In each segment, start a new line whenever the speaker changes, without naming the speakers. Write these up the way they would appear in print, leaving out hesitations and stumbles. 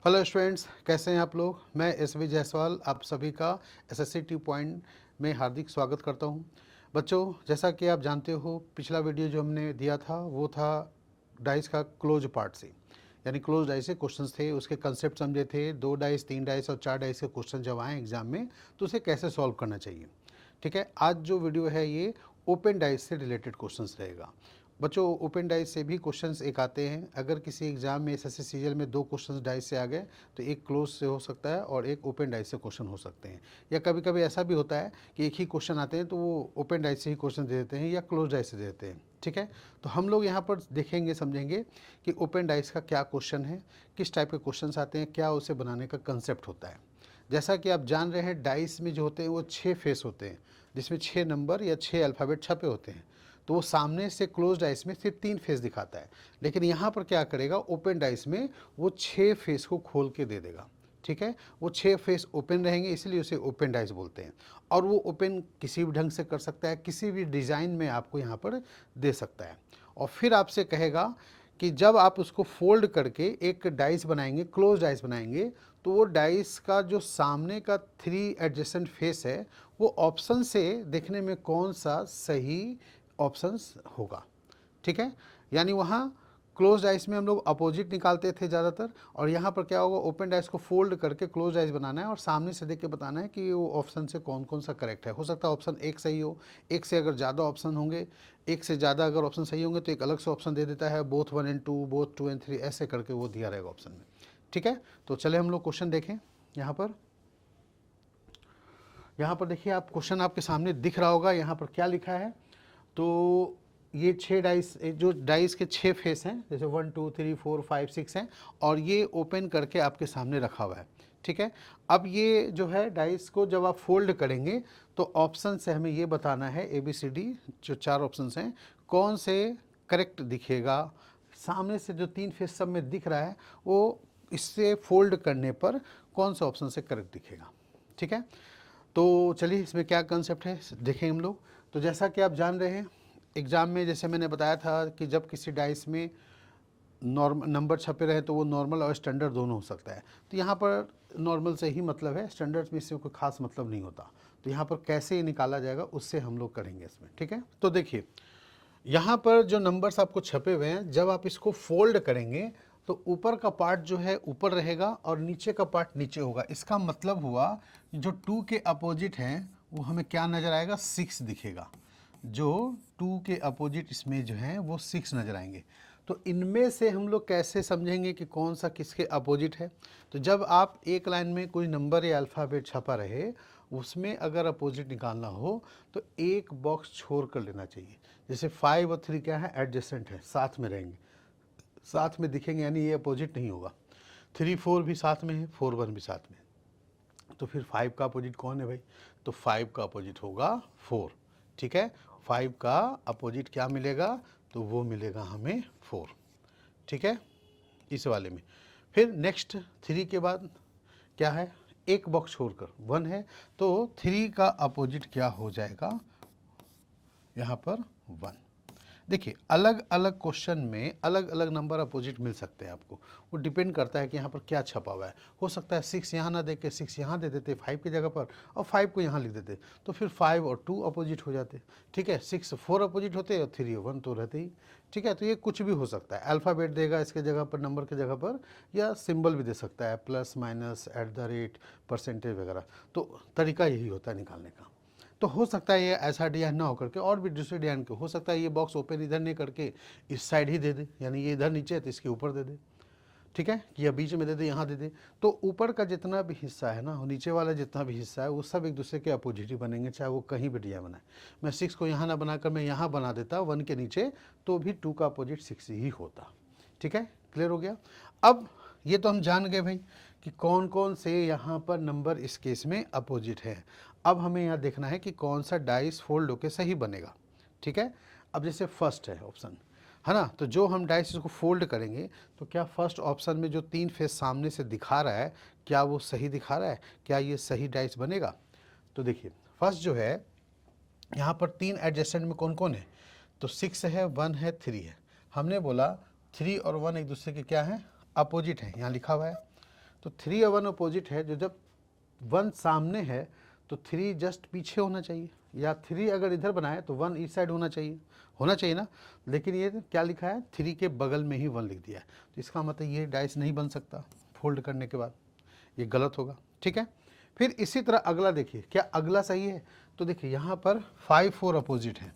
Hello students, कैसे हैं आप लोग। मैं एस.वी. जायसवाल आप सभी का एसएससी टी पॉइंट में हार्दिक स्वागत करता हूं। बच्चों, जैसा कि आप जानते हो, पिछला वीडियो जो हमने दिया था वो था डाइस का क्लोज पार्ट से, यानी क्लोज डाइस से क्वेश्चंस थे, उसके कंसेप्ट समझे थे। 2 डाइस, 3 डाइस और 4 डाइस के क्वेश्चन जब आए एग्जाम में तो उसे कैसे सॉल्व करना चाहिए। ठीक है, आज जो वीडियो है ये ओपन डाइस से रिलेटेड क्वेश्चंस रहेगा। बच्चों, ओपन डाइस से भी क्वेश्चंस एक आते हैं। अगर किसी एग्जाम में एसएससी सीजीएल में 2 क्वेश्चंस डाइस से आ गए तो एक क्लोज से हो सकता है और एक ओपन डाइस से क्वेश्चन हो सकते हैं। या कभी कभी ऐसा भी होता है कि एक ही क्वेश्चन आते हैं तो वो ओपन डाइस से ही क्वेश्चन दे देते हैं या क्लोज डाइस से दे देते हैं। ठीक है, तो हम लोग यहाँ पर देखेंगे, समझेंगे कि ओपन डाइस का क्या क्वेश्चन है, किस टाइप के क्वेश्चंस आते हैं, क्या उसे बनाने का कंसेप्ट होता है। जैसा कि आप जान रहे हैं, डाइस में जो होते हैं वो 6 फेस होते हैं, जिसमें 6 नंबर या 6 अल्फ़ाबेट छपे होते हैं। तो वो सामने से क्लोज डाइस में सिर्फ 3 फेस दिखाता है, लेकिन यहाँ पर क्या करेगा, ओपन डाइस में वो 6 फेस को खोल के दे देगा। ठीक है, वो 6 फेस ओपन रहेंगे, इसलिए उसे ओपन डाइस बोलते हैं। और वो ओपन किसी भी ढंग से कर सकता है, किसी भी डिज़ाइन में आपको यहाँ पर दे सकता है। और फिर आपसे कहेगा कि जब आप उसको फोल्ड करके एक डाइस बनाएंगे, क्लोज डाइस बनाएंगे, तो वो डाइस का जो सामने का 3 एडजेसेंट फेस है वो ऑप्शन से देखने में कौन सा सही ऑप्शंस होगा। ठीक है, यानी वहाँ क्लोज डाइस में हम लोग अपोजिट निकालते थे ज़्यादातर, और यहाँ पर क्या होगा, ओपन डाइस को फोल्ड करके क्लोज डाइस बनाना है और सामने से देख के बताना है कि वो ऑप्शन से कौन कौन सा करेक्ट है। हो सकता है ऑप्शन एक सही हो, एक से अगर ज़्यादा ऑप्शन होंगे, एक से ज़्यादा अगर ऑप्शन सही होंगे तो एक अलग से ऑप्शन दे देता है, बोथ 1 and 2, बोथ 2 and 3, ऐसे करके वो दिया रहेगा ऑप्शन में। ठीक है, तो चले हम लोग क्वेश्चन देखें। यहाँ पर देखिए, आप क्वेश्चन आपके सामने दिख रहा होगा। यहाँ पर क्या लिखा है, तो ये 6 डाइस, जो डाइस के 6 फेस हैं, जैसे 1 2 3 4 5 6 हैं, और ये ओपन करके आपके सामने रखा हुआ है। ठीक है, अब ये जो है डाइस को जब आप फोल्ड करेंगे तो ऑप्शन से हमें ये बताना है, ABCD जो 4 ऑप्शन हैं, कौन से करेक्ट दिखेगा। सामने से जो 3 फेस सब में दिख रहा है वो इससे फोल्ड करने पर कौन सा ऑप्शन से करेक्ट दिखेगा। ठीक है, तो चलिए इसमें क्या कंसेप्ट है देखें हम लोग। तो जैसा कि आप जान रहे हैं, एग्ज़ाम में जैसे मैंने बताया था कि जब किसी डाइस में नॉर्मल नंबर छपे रहे तो वो नॉर्मल और स्टैंडर्ड दोनों हो सकता है। तो यहाँ पर नॉर्मल से ही मतलब है, स्टैंडर्ड में इससे कोई खास मतलब नहीं होता। तो यहाँ पर कैसे ये निकाला जाएगा उससे हम लोग करेंगे इसमें। ठीक है, तो देखिए यहाँ पर जो नंबर्स आपको छपे हुए हैं, जब आप इसको फोल्ड करेंगे तो ऊपर का पार्ट जो है ऊपर रहेगा और नीचे का पार्ट नीचे होगा। इसका मतलब हुआ जो 2 के अपोजिट हैं वो हमें क्या नज़र आएगा, 6 दिखेगा। जो 2 के अपोजिट इसमें जो है वो 6 नज़र आएंगे। तो इनमें से हम लोग कैसे समझेंगे कि कौन सा किसके अपोजिट है। तो जब आप एक लाइन में कोई नंबर या अल्फ़ाबेट छपा रहे, उसमें अगर अपोजिट निकालना हो तो एक बॉक्स छोड़ कर लेना चाहिए। जैसे 5 और 3 क्या है, एडजेसेंट है, साथ में रहेंगे, साथ में दिखेंगे, यानी ये अपोजिट नहीं होगा। 3 4 भी साथ में है, 4 1 भी साथ में। तो फिर 5 का अपोजिट कौन है भाई, तो 5 का अपोजिट होगा 4। ठीक है, 5 का अपोजिट क्या मिलेगा, तो वो मिलेगा हमें 4। ठीक है, इस वाले में। फिर नेक्स्ट 3 के बाद क्या है, एक बॉक्स छोड़कर 1 है, तो 3 का अपोजिट क्या हो जाएगा, यहाँ पर 1। देखिए, अलग अलग क्वेश्चन में अलग अलग नंबर अपोजिट मिल सकते हैं आपको। वो डिपेंड करता है कि यहाँ पर क्या छपा हुआ है। हो सकता है 6 यहाँ ना दे के 6 यहाँ दे देते 5 की जगह पर, और 5 को यहाँ लिख देते, तो फिर 5 और 2 अपोजिट हो जाते। ठीक है, 6 4 अपोजिट होते और 3 1 तो रहते ही। ठीक है, तो ये कुछ भी हो सकता है, अल्फ़ाबेट देगा इसके जगह पर, नंबर की जगह पर, या सिंबल भी दे सकता है, प्लस माइनस @ परसेंटेज वगैरह। तो तरीका यही होता है निकालने का। तो हो सकता है ये ऐसा डिजाइन ना हो करके और भी दूसरे डिजाइन के हो सकता है, ये बॉक्स ओपन इधर नहीं करके इस साइड ही दे दे, यानी ये इधर नीचे है तो इसके ऊपर दे दे। ठीक है, या बीच में दे दे, यहाँ दे दे। तो ऊपर का जितना भी हिस्सा है ना, नीचे वाला जितना भी हिस्सा है, वो सब एक दूसरे के अपोजिट ही बनेंगे, चाहे वो कहीं भी डिजाइन बनाए। मैं 6 को यहाँ ना बनाकर मैं यहाँ बना देता 1 के नीचे, तो भी 2 का अपोजिट 6 ही होता। ठीक है, क्लियर हो गया। अब ये तो हम जान गए भाई कि कौन कौन से यहाँ पर नंबर इस केस में अपोजिट है। अब हमें यहाँ देखना है कि कौन सा डाइस फोल्ड होके सही बनेगा। ठीक है, अब जैसे फर्स्ट है ऑप्शन, है ना, तो जो हम डाइस इसको फोल्ड करेंगे तो क्या फर्स्ट ऑप्शन में जो 3 फेस सामने से दिखा रहा है, क्या वो सही दिखा रहा है, क्या ये सही डाइस बनेगा। तो देखिए फर्स्ट जो है, यहाँ पर 3 एडजेसेंट में कौन कौन है, तो 6 है, 1 है, 3 है। हमने बोला 3 और 1 एक दूसरे के क्या है, अपोजिट है, यहाँ लिखा हुआ है। तो 3 और 1 अपोजिट है, जो जब 1 सामने है तो 3 जस्ट पीछे होना चाहिए, या 3 अगर इधर बनाए तो 1 इस साइड होना चाहिए ना। लेकिन ये क्या लिखा है, 3 के बगल में ही 1 लिख दिया है, तो इसका मतलब ये डाइस नहीं बन सकता फोल्ड करने के बाद, ये गलत होगा। ठीक है, फिर इसी तरह अगला देखिए, क्या अगला सही है? तो देखिए यहाँ पर 5 4 अपोजिट है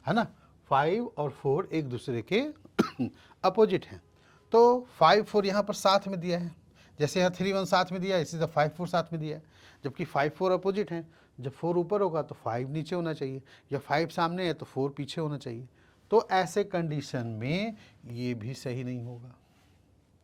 ना, 5 और 4 एक दूसरे के अपोजिट हैं। तो 5 4 यहाँ पर साथ में दिया है, जैसे यहाँ 3 1 साथ में दिया है, इसी तरह 5 4 साथ में दिया है, जबकि 5 4 अपोजिट हैं। जब 4 ऊपर होगा तो 5 नीचे होना चाहिए, या 5 सामने है तो 4 पीछे होना चाहिए। तो ऐसे कंडीशन में ये भी सही नहीं होगा,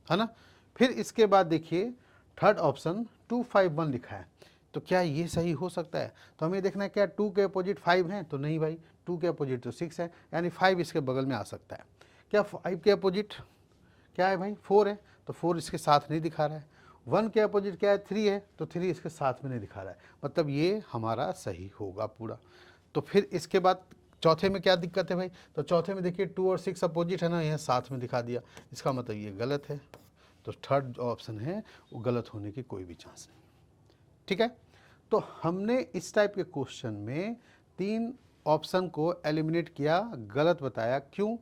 है ना। फिर इसके बाद देखिए थर्ड ऑप्शन 2 5 1 लिखा है, तो क्या ये सही हो सकता है? तो हमें देखना है क्या 2 के अपोजिट 5 हैं, तो नहीं भाई, 2 के अपोजिट तो 6 है, यानी 5 इसके बगल में आ सकता है। क्या 5 के अपोजिट क्या है भाई, 4 है, तो 4 इसके साथ नहीं दिखा रहा है। 1 के अपोजिट क्या है, 3 है, तो 3 इसके साथ में नहीं दिखा रहा है, मतलब ये हमारा सही होगा पूरा। तो फिर इसके बाद चौथे में क्या दिक्कत है भाई, तो चौथे में देखिए 2 और 6 अपोजिट है ना, यह साथ में दिखा दिया, इसका मतलब ये गलत है। तो थर्ड ऑप्शन है वो गलत होने की कोई भी चांस नहीं। ठीक है, तो हमने इस टाइप के क्वेश्चन में 3 ऑप्शन को एलिमिनेट किया, गलत बताया। क्यों?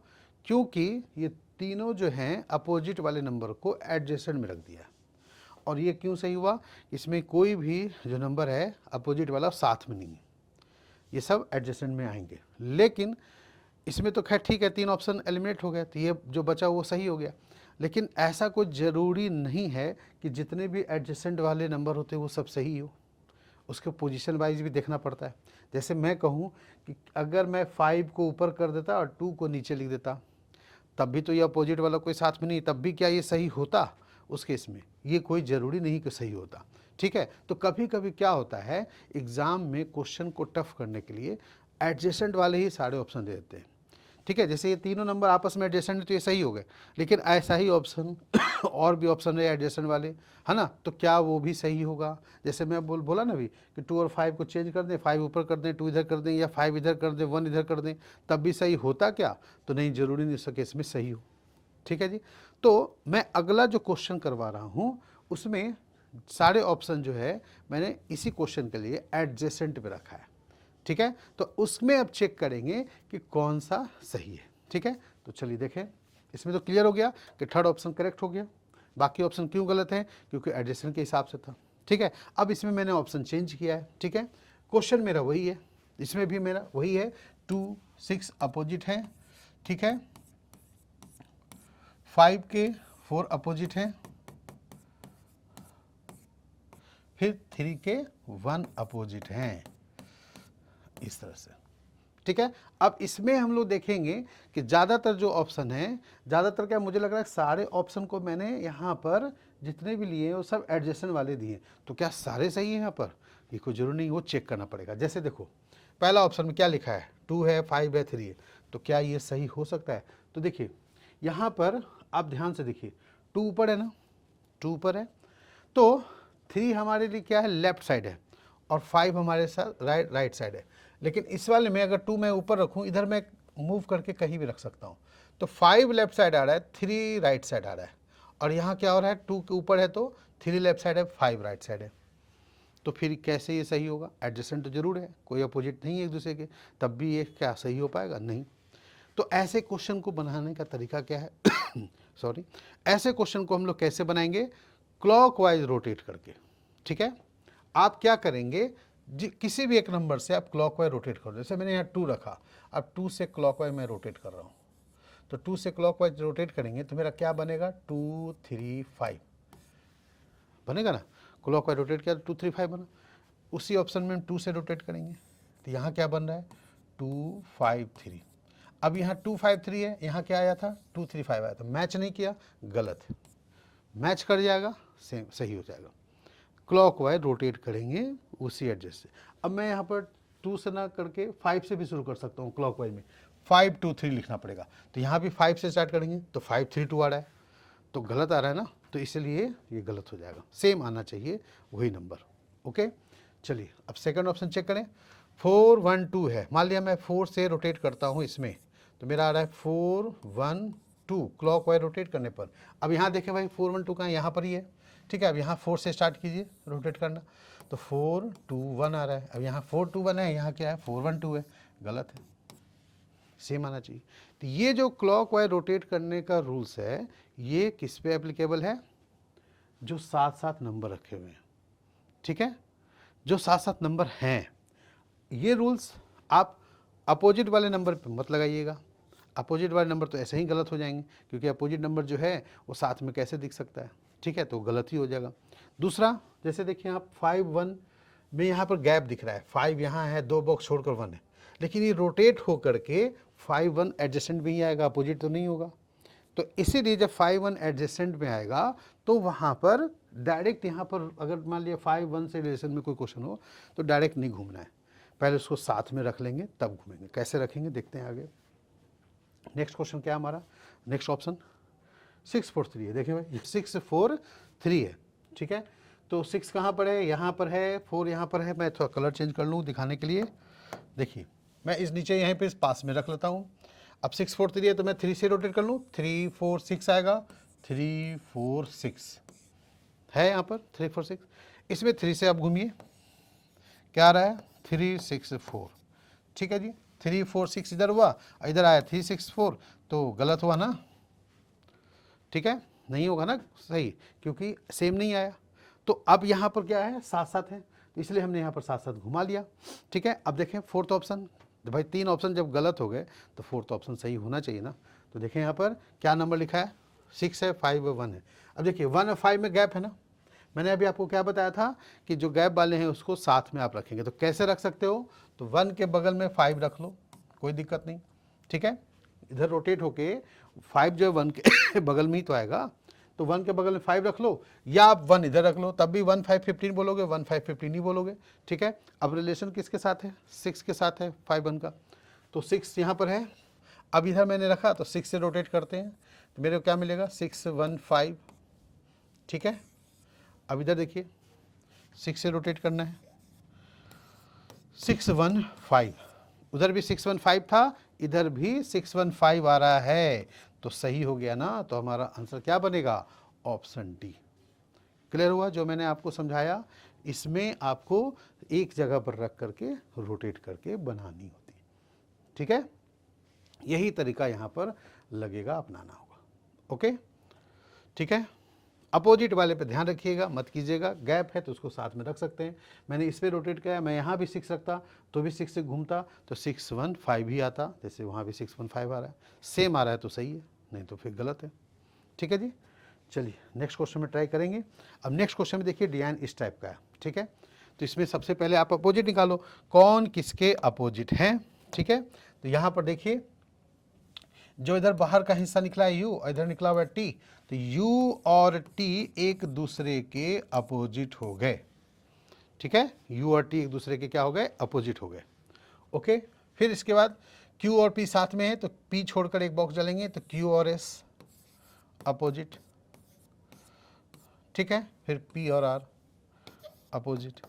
क्योंकि ये तीनों जो हैं अपोजिट वाले नंबर को एडजेसेंट में रख दिया। और ये क्यों सही हुआ? इसमें कोई भी जो नंबर है अपोजिट वाला साथ में नहीं है, ये सब एडजेसेंट में आएंगे। लेकिन इसमें तो खैर ठीक है, 3 ऑप्शन एलिमिनेट हो गए, तो ये जो बचा वो सही हो गया। लेकिन ऐसा कोई ज़रूरी नहीं है कि जितने भी एडजेसेंट वाले नंबर होते हैं वो सब सही हो, उसके पोजीशन वाइज भी देखना पड़ता है। जैसे मैं कहूँ कि अगर मैं 5 को ऊपर कर देता और 2 को नीचे लिख देता, तब भी तो ये अपोजिट वाला कोई साथ में नहीं, तब भी क्या ये सही होता? उस केस में ये कोई ज़रूरी नहीं कि सही होता। ठीक है, तो कभी कभी क्या होता है, एग्ज़ाम में क्वेश्चन को टफ करने के लिए एडजेसेंट वाले ही सारे ऑप्शन दे देते हैं। ठीक है, जैसे ये तीनों नंबर आपस में एडजेसेंट है तो ये सही हो गए, लेकिन ऐसा ही ऑप्शन और भी ऑप्शन है एडजेसेंट वाले, है ना, तो क्या वो भी सही होगा? जैसे मैं बोला ना अभी कि 2 और 5 को चेंज कर दें, 5 ऊपर कर दें, 2 इधर कर दें, या 5 इधर कर दें, 1 इधर कर दें, तब भी सही होता क्या? तो नहीं, ज़रूरी नहीं उस केस में सही हो। ठीक है जी, तो मैं अगला जो क्वेश्चन करवा रहा हूँ उसमें सारे ऑप्शन जो है मैंने इसी क्वेश्चन के लिए एडजेसेंट पे रखा है। ठीक है, तो उसमें अब चेक करेंगे कि कौन सा सही है। ठीक है, तो चलिए देखें, इसमें तो क्लियर हो गया कि थर्ड ऑप्शन करेक्ट हो गया। बाकी ऑप्शन क्यों गलत है? क्योंकि एडजेसेंट के हिसाब से था। ठीक है, अब इसमें मैंने ऑप्शन चेंज किया है। ठीक है, क्वेश्चन मेरा वही है, इसमें भी मेरा वही है, 2 6 अपोजिट है। ठीक है, 5 के 4 अपोजिट हैं, फिर 3 के 1 अपोजिट हैं, इस तरह से। ठीक है, अब इसमें हम लोग देखेंगे कि ज़्यादातर जो ऑप्शन है, ज़्यादातर क्या मुझे लग रहा है सारे ऑप्शन को मैंने यहाँ पर जितने भी लिए हैं वो सब एडजेसेंट वाले दिए, तो क्या सारे सही हैं यहाँ पर? ये कोई जरूरी नहीं, वो चेक करना पड़ेगा। जैसे देखो पहला ऑप्शन में क्या लिखा है, 2 है, 5 है, 3 है, तो क्या ये सही हो सकता है? तो देखिए यहाँ पर आप ध्यान से देखिए, 2 ऊपर है ना, 2 ऊपर है, तो 3 हमारे लिए क्या है, लेफ्ट साइड है, और 5 हमारे साथ राइट साइड है। लेकिन इस वाले में अगर 2 मैं ऊपर रखूं, इधर मैं मूव करके कहीं भी रख सकता हूं, तो 5 लेफ्ट साइड आ रहा है, 3 राइट साइड आ रहा है, और यहाँ क्या हो रहा है, 2 के ऊपर है तो 3 लेफ्ट साइड है, 5 राइट साइड है। तो फिर कैसे ये सही होगा? एडजेसेंट तो जरूर है, कोई अपोजिट नहीं है एक दूसरे के, तब भी ये क्या सही हो पाएगा? नहीं। तो ऐसे क्वेश्चन को बनाने का तरीका क्या है सॉरी, ऐसे क्वेश्चन को हम लोग कैसे बनाएंगे? क्लॉकवाइज रोटेट करके। ठीक है, आप क्या करेंगे, किसी भी एक नंबर से आप क्लॉकवाइज रोटेट करो। जैसे मैंने यहाँ 2 रखा, अब 2 से क्लॉकवाइज मैं रोटेट कर रहा हूँ, तो 2 से क्लॉकवाइज रोटेट करेंगे तो मेरा क्या बनेगा, 2 3 5 बनेगा ना। क्लॉकवाइज रोटेट किया तो 2 3 5 बना। उसी ऑप्शन में हम 2 से रोटेट करेंगे तो यहाँ क्या बन रहा है, 2 5 3। अब यहाँ 2 5 3 है, यहाँ क्या आया था, 2 3 5 आया था, मैच नहीं किया, गलत है। मैच कर जाएगा, सेम सही हो जाएगा। क्लॉकवाइज रोटेट करेंगे उसी एडजस्ट से। अब मैं यहाँ पर 2 से ना करके 5 से भी शुरू कर सकता हूँ क्लॉकवाइज में, 5 2 3 लिखना पड़ेगा, तो यहाँ भी 5 से स्टार्ट करेंगे तो 5 3 2 आ रहा है, तो गलत आ रहा है ना, तो इसलिए ये गलत हो जाएगा, सेम आना चाहिए वही नंबर। ओके, चलिए अब सेकंड ऑप्शन चेक करें। 4 1 2 है, मान लिया मैं 4 से रोटेट करता हूँ इसमें, तो मेरा आ रहा है 4 1 2 क्लॉकवाइज रोटेट करने पर। अब यहाँ देखें भाई 4 1 2 कहाँ, यहाँ पर ही है, ठीक है। अब यहाँ 4 से स्टार्ट कीजिए रोटेट करना, तो 4 2 1 आ रहा है। अब यहाँ 4 2 1 है, यहाँ क्या है 4 1 2 है, गलत है, सेम आना चाहिए। तो ये जो क्लॉक वाइज रोटेट करने का रूल्स है, ये किस पे एप्लीकेबल है, जो साथ साथ नंबर रखे हुए हैं, ठीक है, जो साथ साथ नंबर हैं। ये रूल्स आप अपोजिट वाले नंबर पे मत लगाइएगा, अपोजिट वाले नंबर तो ऐसे ही गलत हो जाएंगे, क्योंकि अपोजिट नंबर जो है वो साथ में कैसे दिख सकता है, ठीक है, तो गलत ही हो जाएगा। दूसरा, जैसे देखिए आप 5 1 में यहाँ पर गैप दिख रहा है, 5 यहाँ है, 2 बॉक्स छोड़कर 1 है, लेकिन ये रोटेट हो करके 5 1 एडजेसेंट में ही आएगा, अपोजिट तो नहीं होगा। तो इसीलिए जब 5 1 एडजेसेंट में आएगा तो वहाँ पर डायरेक्ट, यहाँ पर अगर मान लिया 5 1 से रिलेशन में कोई क्वेश्चन हो तो डायरेक्ट नहीं घूमना है, पहले उसको साथ में रख लेंगे तब घूमेंगे। कैसे रखेंगे देखते हैं आगे। नेक्स्ट क्वेश्चन क्या हमारा, नेक्स्ट ऑप्शन 6 4 3 है। देखिए भाई 6 4 3 है, ठीक है। तो 6 कहाँ पर है, यहाँ पर है, 4 यहाँ पर है। मैं थोड़ा कलर चेंज कर लूँ दिखाने के लिए। देखिए मैं इस नीचे यहीं पे इस पास में रख लेता हूँ। अब 6 4 3 है तो मैं 3 से रोटेट कर लूँ, 3 4 6 आएगा, 3 4 6 है यहाँ पर 3 4 6। इसमें 3 से आप घूमिए, क्या आ रहा है 3 6 4, ठीक है जी। 3 4 6 इधर हुआ, इधर आया 3 6 4, तो गलत हुआ ना, ठीक है, नहीं होगा ना सही, क्योंकि सेम नहीं आया। तो अब यहाँ पर क्या है, साथ साथ है, तो इसलिए हमने यहाँ पर साथ साथ घुमा लिया, ठीक है। अब देखें फोर्थ ऑप्शन, तो भाई 3 ऑप्शन जब गलत हो गए तो फोर्थ ऑप्शन सही होना चाहिए ना। तो देखें यहाँ पर क्या नंबर लिखा है, 6 है, 5 है, 1 है। अब देखिए 1 और 5 में गैप है ना, मैंने अभी आपको क्या बताया था कि जो गैप वाले हैं उसको साथ में आप रखेंगे। तो कैसे रख सकते हो, तो 1 के बगल में 5 रख लो, कोई दिक्कत नहीं, ठीक है। इधर रोटेट होके 5 जो है 1 के बगल में ही तो आएगा, तो 1 के बगल में 5 रख लो, या आप 1 इधर रख लो, तब भी 1 5 15 बोलोगे, 1 5 15 ही बोलोगे, ठीक है। अब रिलेशन किसके साथ है, 6 के साथ है 5 1 का, तो 6 यहाँ पर है। अब इधर मैंने रखा तो 6 से रोटेट करते हैं, तो मेरे को क्या मिलेगा 6 1 5, ठीक है। अब इधर देखिए 6 से रोटेट करना है, 6 1 5, उधर भी 6 1 5 था, इधर भी 6 1 5 आ रहा है, तो सही हो गया ना। तो हमारा आंसर क्या बनेगा, ऑप्शन डी। क्लियर हुआ जो मैंने आपको समझाया, इसमें आपको एक जगह पर रख करके रोटेट करके बनानी होती है, ठीक है। यही तरीका यहाँ पर लगेगा, अपनाना होगा, ओके, ठीक है। अपोजिट वाले पे ध्यान रखिएगा, मत कीजिएगा, गैप है तो उसको साथ में रख सकते हैं। मैंने इस पर रोटेट किया, मैं यहाँ भी 6 रखता तो भी 6 से घूमता तो 6 1 5 ही आता, जैसे वहाँ भी 6 1 5 आ रहा है, सेम आ रहा है तो सही है, नहीं तो फिर गलत है, ठीक है जी। चलिए नेक्स्ट क्वेश्चन में ट्राई करेंगे। अब नेक्स्ट क्वेश्चन में देखिए डिजाइन इस टाइप का है, ठीक है। तो इसमें सबसे पहले आप अपोजिट निकालो, कौन किसके अपोजिट हैं, ठीक है। तो यहाँ पर देखिए जो इधर बाहर का हिस्सा निकला है यू और इधर निकला हुआ है टी, तो यू और टी एक दूसरे के अपोजिट हो गए, ठीक है। यू और टी एक दूसरे के क्या हो गए, अपोजिट हो गए, ओके। फिर इसके बाद क्यू और पी साथ में है तो पी छोड़कर एक बॉक्स डालेंगे तो क्यू और एस अपोजिट, ठीक है। फिर पी और आर अपोजिट,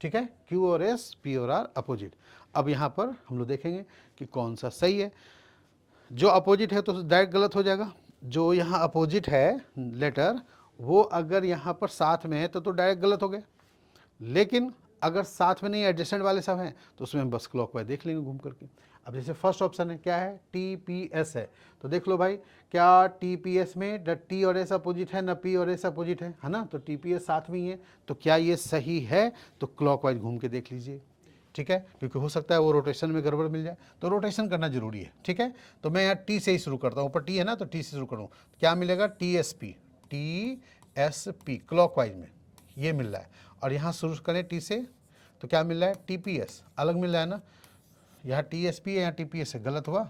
ठीक है। क्यू और एस, पी और आर अपोजिट। अब यहाँ पर हम लोग देखेंगे कि कौन सा सही है। जो अपोजिट है तो डायरेक्ट गलत हो जाएगा, जो यहाँ अपोजिट है लेटर वो अगर यहाँ पर साथ में है तो डायरेक्ट गलत हो गए, लेकिन अगर साथ में नहीं एडजेसेंट वाले सब हैं तो उसमें हम बस क्लॉकवाइज देख लेंगे घूम करके। अब जैसे फर्स्ट ऑप्शन है क्या है, टी पी एस है, तो देख लो भाई क्या टी पी एस में न टी और एस अपोजिट है न पी और एस अपोजिट है ना, तो टी पी एस साथ में ही है, तो क्या ये सही है, तो क्लॉकवाइज घूम के देख लीजिए, ठीक है, क्योंकि हो सकता है वो रोटेशन में गड़बड़ मिल जाए, तो रोटेशन करना जरूरी है, ठीक है। तो मैं यहाँ टी से ही शुरू करता हूँ, ऊपर टी है ना तो टी से शुरू करूँ, क्या मिलेगा टी एस पी क्लॉकवाइज में ये मिल रहा है, और यहाँ शुरू करें टी से तो क्या मिल रहा है टी पी एस, अलग मिल रहा है ना, यहाँ टी एस पी है यहाँ टी पी एस है, गलत हुआ,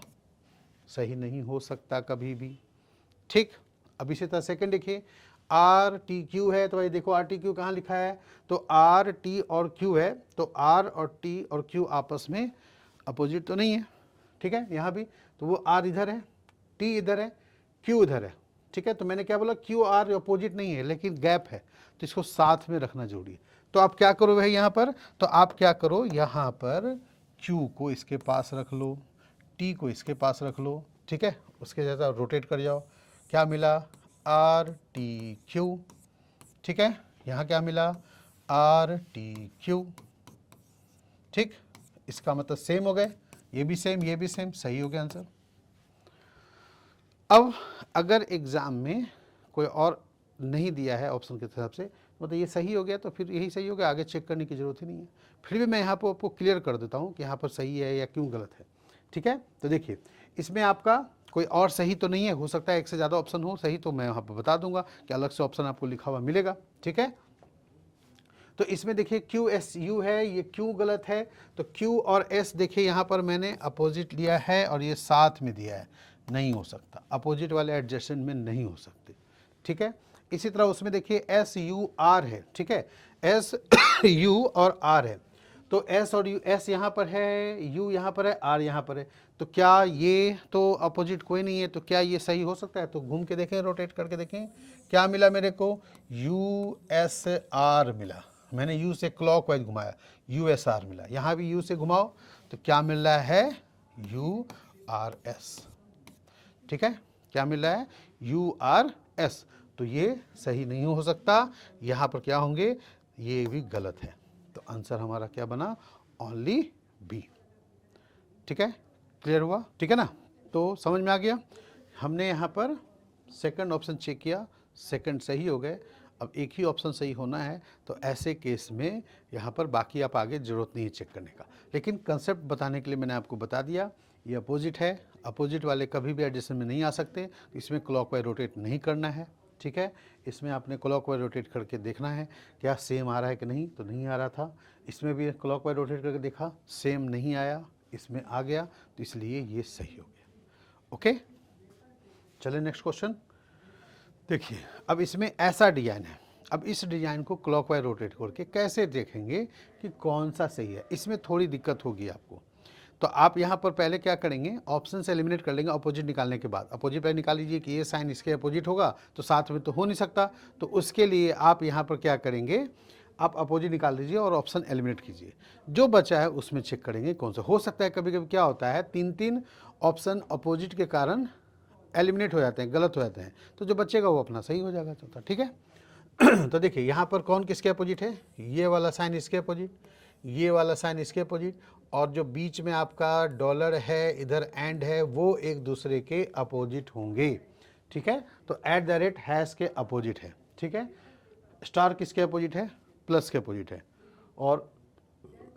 सही नहीं हो सकता कभी भी, ठीक। अब इसी तरह सेकंड देखिए आर टी क्यू है, तो भाई देखो आर टी क्यू कहाँ लिखा है, तो आर टी और क्यू है, तो आर और टी और क्यू आपस में अपोजिट तो नहीं है, ठीक है। यहाँ भी तो वो आर इधर है, टी इधर है, क्यू इधर है, ठीक है। तो मैंने क्या बोला क्यू आर अपोजिट नहीं है लेकिन गैप है, तो इसको साथ में रखना जरूरी है। तो आप क्या करो भाई यहाँ पर, तो आप क्या करो यहाँ पर क्यू को इसके पास रख लो, टी को इसके पास रख लो, ठीक है, उसके जैसा रोटेट कर जाओ, क्या मिला आर टी क्यू, ठीक है। यहाँ क्या मिला, आर टी क्यू, ठीक। इसका मतलब सेम हो गए, ये भी सेम, ये भी सेम, सही हो गया आंसर। अब अगर एग्जाम में कोई और नहीं दिया है ऑप्शन के हिसाब से, मतलब ये सही हो गया तो फिर यही सही हो गया, आगे चेक करने की जरूरत ही नहीं है। फिर भी मैं यहाँ पर आपको क्लियर कर देता हूँ कि यहाँ पर सही है या क्यों गलत है, ठीक है। तो देखिए इसमें आपका कोई और सही तो नहीं है, हो सकता है एक से ज़्यादा ऑप्शन हो सही, तो मैं यहाँ पर बता दूंगा कि अलग से ऑप्शन आपको लिखा हुआ मिलेगा, ठीक है। तो इसमें देखिए क्यू एस यू है, ये क्यों गलत है, तो क्यू और एस देखिए यहाँ पर मैंने अपोजिट लिया है और ये साथ में दिया है, नहीं हो सकता, अपोजिट वाले एडजस्टमेंट में नहीं हो सकते, ठीक है। इसी तरह उसमें देखिए एस यू आर है, ठीक है, एस यू और आर है, तो एस और यू, एस यहाँ पर है, यू यहाँ पर है, आर यहाँ पर है, तो क्या ये तो अपोजिट कोई नहीं है, तो क्या ये सही हो सकता है, तो घूम के देखें, रोटेट करके देखें, क्या मिला मेरे को, यू एस आर मिला, मैंने यू से क्लॉकवाइज घुमाया, यू एस आर मिला, यहाँ भी यू से घुमाओ तो क्या मिल रहा है, यू आर एस, ठीक है, क्या मिल रहा है, यू आर एस, तो ये सही नहीं हो सकता, यहाँ पर क्या होंगे, ये भी गलत है, तो आंसर हमारा क्या बना, ओनली बी, ठीक है, क्लियर हुआ, ठीक है ना। तो समझ में आ गया, हमने यहाँ पर सेकंड ऑप्शन चेक किया, सेकंड सही हो गए, अब एक ही ऑप्शन सही होना है, तो ऐसे केस में यहाँ पर बाकी आप आगे ज़रूरत नहीं है चेक करने का, लेकिन कंसेप्ट बताने के लिए मैंने आपको बता दिया, ये अपोजिट है, अपोजिट वाले कभी भी एडजस्टमेंट में नहीं आ सकते, इसमें क्लॉकवाइज रोटेट नहीं करना है, ठीक है। इसमें आपने क्लॉकवाइज रोटेट करके देखना है क्या सेम आ रहा है कि नहीं, तो नहीं आ रहा था, इसमें भी क्लॉकवाइज रोटेट करके देखा, सेम नहीं आया, इसमें आ गया, तो इसलिए ये सही हो गया, ओके। चलिए नेक्स्ट क्वेश्चन देखिए, अब इसमें ऐसा डिज़ाइन है, अब इस डिज़ाइन को क्लॉकवाइज रोटेट करके कैसे देखेंगे कि कौन सा सही है, इसमें थोड़ी दिक्कत होगी आपको। तो आप यहाँ पर पहले क्या करेंगे, ऑप्शन से एलिमिनेट कर लेंगे अपोजिट निकालने के बाद, अपोजिट पहले निकाल लीजिए कि ये साइन इसके अपोजिट होगा, तो साथ में तो हो नहीं सकता, तो उसके लिए आप यहाँ पर क्या करेंगे, आप अपोजिट निकाल लीजिए और ऑप्शन एलिमिनेट कीजिए, जो बचा है उसमें चेक करेंगे कौन सा। हो सकता है कभी कभी क्या होता है, तीन तीन ऑप्शन अपोजिट के कारण एलिमिनेट हो जाते हैं, गलत हो जाते हैं, तो जो बचेगा वो अपना सही हो जाएगा चौथा, ठीक है। तो देखिए यहाँ पर कौन किसके अपोजिट है, ये वाला साइन इसके अपोजिट, ये वाला साइन इसके अपोजिट, और जो बीच में आपका डॉलर है, इधर एंड है, वो एक दूसरे के अपोजिट होंगे, ठीक है। तो एट द रेट हैश के अपोजिट है, ठीक है। स्टार किसके अपोजिट है, प्लस के अपोजिट है, और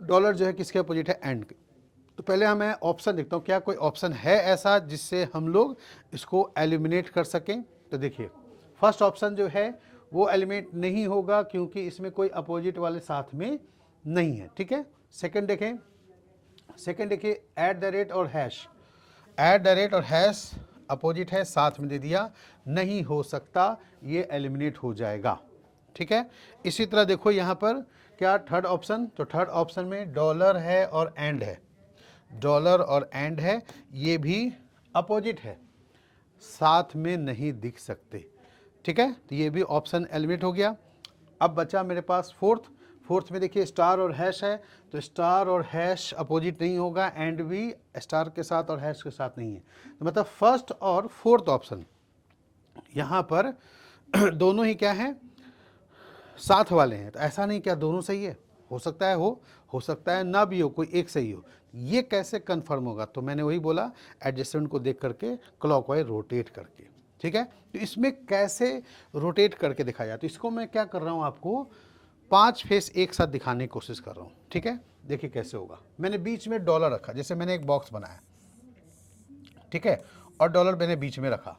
डॉलर जो है किसके अपोजिट है, एंड के। तो पहले मैं ऑप्शन देखता हूँ क्या कोई ऑप्शन है ऐसा जिससे हम लोग इसको एलिमिनेट कर सकें। तो देखिए फर्स्ट ऑप्शन जो है वो एलिमिनेट नहीं होगा क्योंकि इसमें कोई अपोजिट वाले साथ में नहीं है, ठीक है। सेकंड देखें, सेकंड देखिए एट द रेट और हैश, एट द रेट और हैश अपोजिट है, साथ में दे दिया, नहीं हो सकता, ये एलिमिनेट हो जाएगा, ठीक है। इसी तरह देखो यहाँ पर क्या थर्ड ऑप्शन, तो थर्ड ऑप्शन में डॉलर है और एंड है, डॉलर और एंड है, ये भी अपोजिट है, साथ में नहीं दिख सकते, ठीक है। तो ये भी ऑप्शन एलिमिनेट हो गया। अब बचा मेरे पास फोर्थ, फोर्थ में देखिए स्टार और हैश है, तो स्टार और हैश अपोजिट नहीं होगा, एंड भी स्टार के साथ और हैश के साथ नहीं है, तो मतलब फर्स्ट और फोर्थ ऑप्शन यहाँ पर दोनों ही क्या हैं, साथ वाले हैं, तो ऐसा नहीं क्या दोनों सही है, हो सकता है हो सकता है ना भी हो, कोई एक सही हो, ये कैसे कंफर्म होगा, तो मैंने वही बोला एडजस्टमेंट को देख करके क्लॉकवाइज रोटेट करके, ठीक है। तो इसमें कैसे रोटेट करके दिखाया जाए, तो इसको मैं क्या कर रहा हूँ, आपको 5 फेस एक साथ दिखाने की कोशिश कर रहा हूँ, ठीक है। देखिए कैसे होगा, मैंने बीच में डॉलर रखा, जैसे मैंने एक बॉक्स बनाया, ठीक है, और डॉलर मैंने बीच में रखा,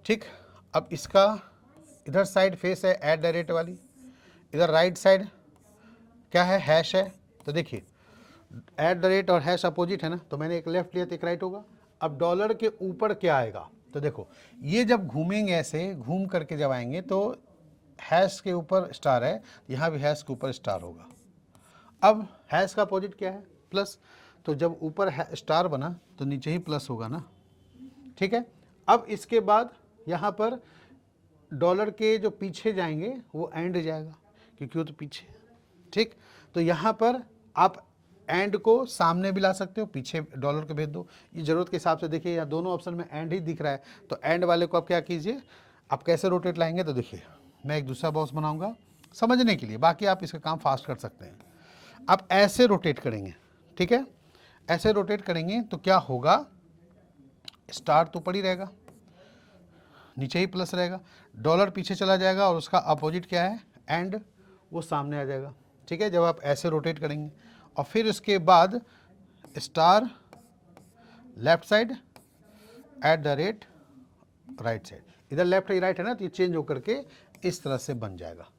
ठीक। अब इसका इधर साइड फेस है एट द रेट वाली, इधर राइट साइड क्या है, हैश है, तो देखिए एट द रेट और हैश अपोजिट है ना, तो मैंने एक लेफ्ट लिया तो एक राइट होगा। अब डॉलर के ऊपर क्या आएगा, तो देखो ये जब घूमेंगे ऐसे घूम करके जब आएंगे तो हैश के ऊपर स्टार है, यहाँ भी हैश के ऊपर स्टार होगा। अब हैश का अपोजिट क्या है, प्लस, तो जब ऊपर स्टार बना तो नीचे ही प्लस होगा ना, ठीक है। अब इसके बाद यहाँ पर डॉलर के जो पीछे जाएंगे वो एंड जाएगा क्योंकि वो तो पीछे, ठीक। तो यहाँ पर आप एंड को सामने भी ला सकते हो, पीछे डॉलर को भेज दो, ये ज़रूरत के हिसाब से। देखिए यहाँ दोनों ऑप्शन में एंड ही दिख रहा है, तो एंड वाले को आप क्या कीजिए, आप कैसे रोटेट लाएंगे, तो देखिए मैं एक दूसरा बॉक्स बनाऊंगा समझने के लिए, बाकी आप इसका काम फास्ट कर सकते हैं। आप ऐसे रोटेट करेंगे, ठीक है, ऐसे रोटेट करेंगे तो क्या होगा, स्टार तो ऊपर ही रहेगा, नीचे ही प्लस रहेगा, डॉलर पीछे चला जाएगा और उसका अपोजिट क्या है, एंड, वो सामने आ जाएगा। ठीक है, जब आप ऐसे रोटेट करेंगे और फिर उसके बाद star left side at the rate right side, इधर लेफ्ट या राइट है ना, तो ये चेंज होकर के इस तरह से बन जाएगा।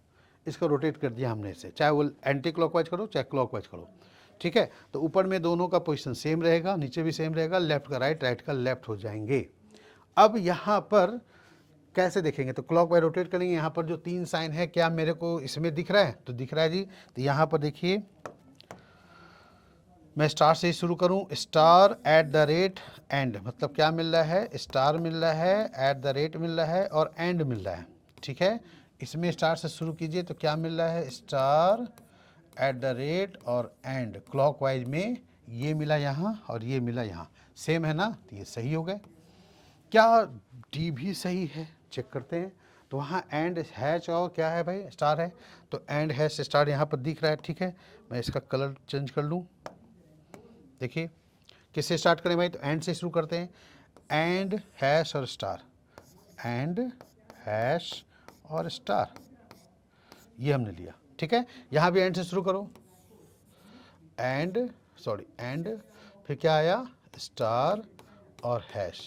इसको रोटेट कर दिया हमने इसे, चाहे वो एंटी क्लॉकवाइज करो चाहे क्लॉकवाइज करो। ठीक है, तो ऊपर में दोनों का पोजीशन सेम रहेगा, नीचे भी सेम रहेगा, लेफ्ट का राइट, राइट का लेफ्ट हो जाएंगे। अब यहाँ पर कैसे देखेंगे, तो क्लॉकवाइज रोटेट करेंगे। यहाँ पर जो 3 साइन है, क्या मेरे को इसमें दिख रहा है, तो दिख रहा है जी। तो यहाँ पर देखिए, मैं स्टार से ही शुरू करूँ, star at the rate and, मतलब क्या मिल रहा है, स्टार मिल रहा है, एट द रेट मिल रहा है और एंड मिल रहा है। ठीक है, इसमें स्टार से शुरू कीजिए तो क्या मिल रहा है, स्टार एट द रेट और एंड, क्लॉकवाइज में ये मिला यहाँ और ये मिला यहाँ, सेम है ना, तो ये सही हो गए। क्या डी भी सही है, चेक करते हैं। तो वहाँ एंड हैच और क्या है भाई, स्टार है, तो एंड हैच स्टार यहाँ पर दिख रहा है। ठीक है, मैं इसका कलर चेंज कर लूँ। देखिए किससे स्टार्ट करें भाई, तो एंड से शुरू करते हैं, एंड हैश और स्टार, एंड हैश और स्टार, ये हमने लिया। ठीक है, यहाँ भी एंड से शुरू करो, एंड एंड, फिर क्या आया, स्टार और हैश,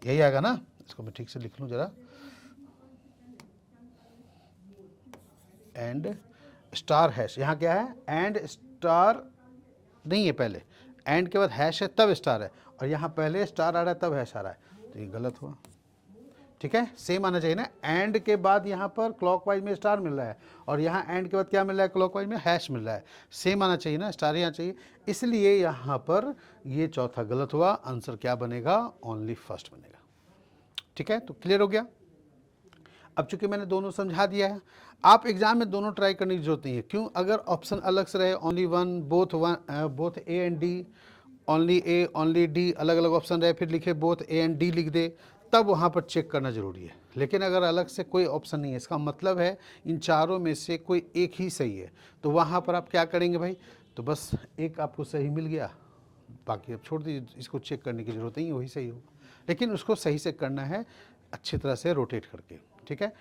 यही आएगा ना। इसको मैं ठीक से लिख लूँ जरा, एंड स्टार हैश, यहाँ क्या है, एंड स्टार नहीं है, पहले एंड के बाद हैश है तब स्टार है, और यहाँ पहले स्टार आ रहा है तब हैश आ रहा है, तो ये गलत हुआ। ठीक है, सेम आना चाहिए ना, एंड के बाद यहाँ पर क्लॉकवाइज में स्टार मिल रहा है और यहाँ एंड के बाद क्या मिल रहा है, क्लॉकवाइज में हैश मिल रहा है, सेम आना चाहिए ना, स्टार ही आना चाहिए। इसलिए यहाँ पर ये चौथा गलत हुआ, आंसर क्या बनेगा, ओनली फर्स्ट बनेगा। ठीक है, तो क्लियर हो गया। अब चूंकि मैंने दोनों समझा दिया है, आप एग्जाम में दोनों ट्राई करने की जरूरत नहीं है। क्यों, अगर ऑप्शन अलग से रहे, only one, both A and D, only A only D, अलग अलग ऑप्शन रहे, फिर लिखे बोथ ए एंड डी लिख दे, तब वहाँ पर चेक करना जरूरी है। लेकिन अगर अलग से कोई ऑप्शन नहीं है, इसका मतलब है इन चारों में से कोई एक ही सही है, तो वहाँ पर आप क्या करेंगे भाई, तो बस एक आपको सही मिल गया, बाकी अब छोड़ दीजिए, इसको चेक करने की ज़रूरत नहीं है, वही सही होगा। लेकिन उसको सही से करना है, अच्छी तरह से रोटेट करके। ठीक है,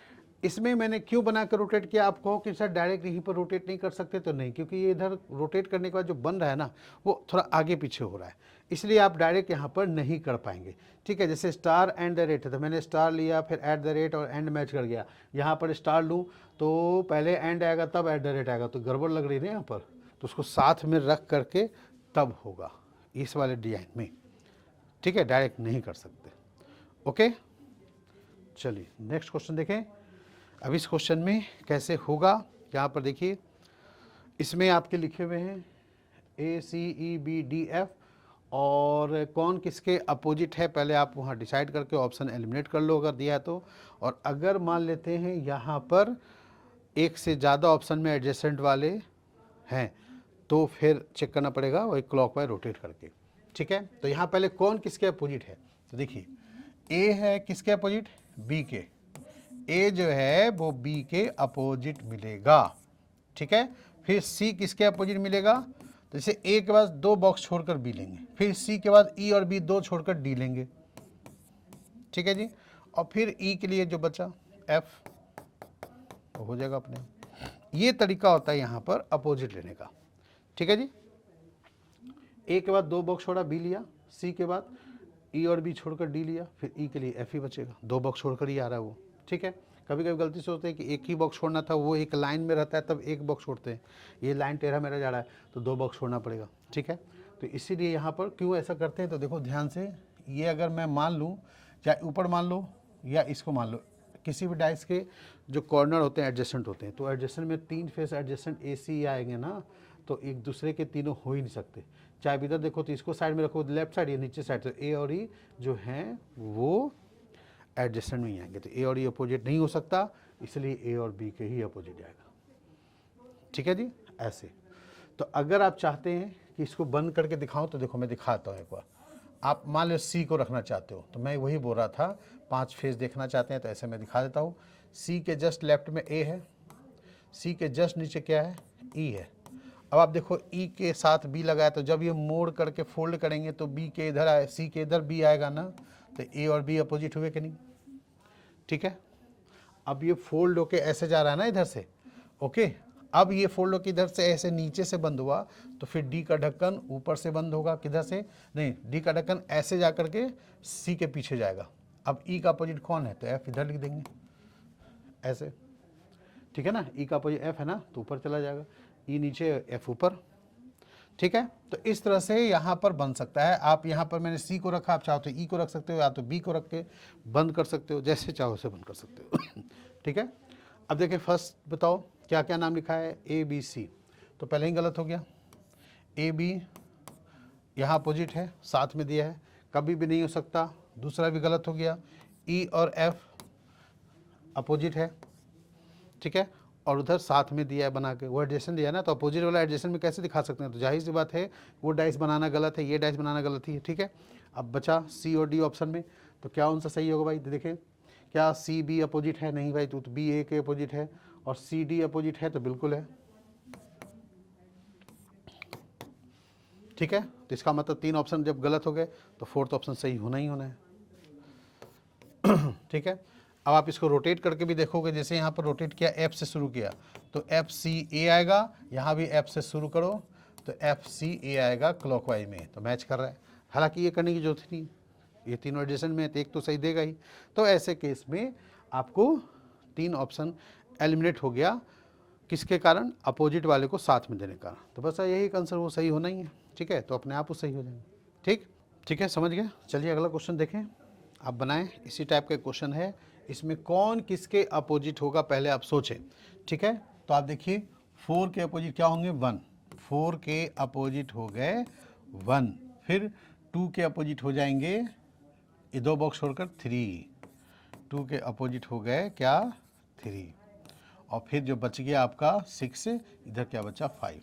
इसमें मैंने क्यों बना कर रोटेट किया, आप कहो कि सर डायरेक्ट यहीं पर रोटेट नहीं कर सकते, तो नहीं, क्योंकि ये इधर रोटेट करने के बाद जो बन रहा है ना, वो थोड़ा आगे पीछे हो रहा है, इसलिए आप डायरेक्ट यहाँ पर नहीं कर पाएंगे। ठीक है, जैसे स्टार एंड द रेट है, तो मैंने स्टार लिया, फिर एट द रेट और एंड मैच कर गया। यहाँ पर स्टार लूँ तो पहले एंड आएगा तब एट द रेट आएगा, तो गड़बड़ लग रही है ना यहाँ पर, तो उसको साथ में रख करके तब होगा इस वाले डिजाइन में। ठीक है, डायरेक्ट नहीं कर सकते। ओके, चलिए नेक्स्ट क्वेश्चन देखें। अब इस क्वेश्चन में कैसे होगा, यहाँ पर देखिए, इसमें आपके लिखे हुए हैं ए सी ई बी डी एफ, और कौन किसके अपोजिट है, पहले आप वहाँ डिसाइड करके ऑप्शन एलिमिनेट कर लो अगर दिया है तो। और अगर मान लेते हैं यहाँ पर एक से ज़्यादा ऑप्शन में एडजेसेंट वाले हैं, तो फिर चेक करना पड़ेगा वही क्लॉकवाइज रोटेट करके। ठीक है, तो यहाँ पहले कौन किसके अपोजिट है, तो देखिए ए है किसके अपोजिट, बी के, ए जो है वो बी के अपोजिट मिलेगा। ठीक है, फिर सी किसके अपोजिट मिलेगा, तो जैसे ए के बाद 2 बॉक्स छोड़कर बी लेंगे, फिर सी के बाद ई और बी 2 छोड़कर डी लेंगे। ठीक है जी, और फिर ई के लिए जो बचा एफ, तो हो जाएगा अपने। ये तरीका होता है यहाँ पर अपोजिट लेने का। ठीक है जी, ए के बाद 2 बॉक्स छोड़ा, बी लिया, सी के बाद ई और बी छोड़कर डी लिया, फिर ई के लिए एफ ही बचेगा, 2 बॉक्स छोड़कर ही आ रहा है वो। ठीक है, कभी कभी गलती से होता है कि एक ही बॉक्स छोड़ना था, वो एक लाइन में रहता है तब एक बॉक्स छोड़ते हैं, ये लाइन टेढ़ा मेरा जा रहा है तो 2 बॉक्स छोड़ना पड़ेगा। ठीक है, तो इसीलिए यहाँ पर क्यों ऐसा करते हैं, तो देखो ध्यान से, ये अगर मैं मान लूँ, चाहे ऊपर मान लो या इसको मान लो, किसी भी डाइस के जो कॉर्नर होते हैं एडजेसेंट होते हैं, तो एडजेसेंट में 3 फेस एडजेसेंट ए सी आएंगे ना, तो एक दूसरे के तीनों हो ही नहीं सकते। चाहे इधर देखो तो इसको साइड में रखो लेफ्ट साइड या नीचे साइड, तो ए और ई जो हैं वो एडजेसेंट में ही आएंगे, तो ए और ई अपोजिट नहीं हो सकता, इसलिए ए और बी के ही अपोजिट आएगा। ठीक है जी, ऐसे। तो अगर आप चाहते हैं कि इसको बंद करके दिखाऊं, तो देखो मैं दिखाता हूँ एक बार, आप मान लो सी को रखना चाहते हो, तो मैं वही बोल रहा था 5 फेज देखना चाहते हैं तो ऐसे मैं दिखा देता हूँ। सी के जस्ट लेफ्ट में ए है, सी के जस्ट नीचे क्या है, ई है। अब आप देखो ई के साथ बी लगाया, तो जब ये मोड़ करके फोल्ड करेंगे तो बी के इधर आए, सी के इधर बी आएगा ना, तो ए और बी अपोजिट हुए कि नहीं, ठीक है। अब ये फोल्ड होके ऐसे जा रहा है ना इधर से, ओके। अब ये फोल्ड होके इधर से ऐसे नीचे से बंद हुआ, तो फिर डी का ढक्कन ऊपर से बंद होगा, किधर से, नहीं, डी का ढक्कन ऐसे जा करके सी के पीछे जाएगा। अब ई का अपोजिट कौन है, तो एफ इधर लिख देंगे ऐसे, ठीक है ना। ई का अपोजिट एफ है ना, तो ऊपर चला जाएगा, ई नीचे एफ ऊपर, ठीक है। तो इस तरह से यहाँ पर बन सकता है। आप यहाँ पर मैंने सी को रखा, आप चाहो तो ई को रख सकते हो, या तो बी को रख के बंद कर सकते हो, जैसे चाहो उसे बंद कर सकते हो ठीक है। अब देखिए फर्स्ट बताओ क्या क्या नाम लिखा है, ए बी सी, तो पहले ही गलत हो गया। ए बी यहाँ अपोजिट है, साथ में दिया है, कभी भी नहीं हो सकता। दूसरा भी गलत हो गया, ई और एफ अपोजिट है, ठीक है, और उधर साथ में दिया है बना के, वो एडजेसेंट दिया है ना, तो अपोजिट वाला एडजेसेंट में कैसे दिखा सकते हैं, तो जाहिर सी बात है वो डाइस बनाना गलत है, ये डाइस बनाना गलत ही है, ठीक है। अब बचा सी और डी ऑप्शन में, तो क्या उनसे सही होगा भाई, देखिए क्या सी बी अपोजिट है, नहीं भाई, तो बी ए के अपोजिट है, और सी डी अपोजिट है, तो बिल्कुल है, ठीक है। तो इसका मतलब 3 ऑप्शन जब गलत हो गए तो 4th ऑप्शन सही होना ही होना है ठीक है। अब आप इसको रोटेट करके भी देखोगे, जैसे यहाँ पर रोटेट किया, एफ से शुरू किया तो एफ सी ए आएगा, यहाँ भी एफ से शुरू करो तो एफ सी ए आएगा क्लॉकवाइज में, तो मैच कर रहा है। हालांकि ये करने की जरूरत नहीं, ये तीनों एडिशन में एक तो सही देगा ही। तो ऐसे केस में आपको 3 ऑप्शन एलिमिनेट हो गया, किसके कारण, अपोजिट वाले को साथ में देने का। तो बस यही आंसर वो सही होना ही है, ठीक है, तो अपने आप वो सही हो जाएंगे, ठीक है, समझ गए। चलिए अगला क्वेश्चन देखें, आप बनाएं, इसी टाइप का क्वेश्चन है, इसमें कौन किसके अपोजिट होगा पहले आप सोचें, ठीक है। तो आप देखिए 4 के अपोजिट क्या होंगे, 1, 4 के अपोजिट हो गए 1, फिर 2 के अपोजिट हो जाएंगे, ये 2 बॉक्स छोड़कर 3, 2 के अपोजिट हो गए क्या, 3, और फिर जो बच गया आपका 6, इधर क्या बचा 5,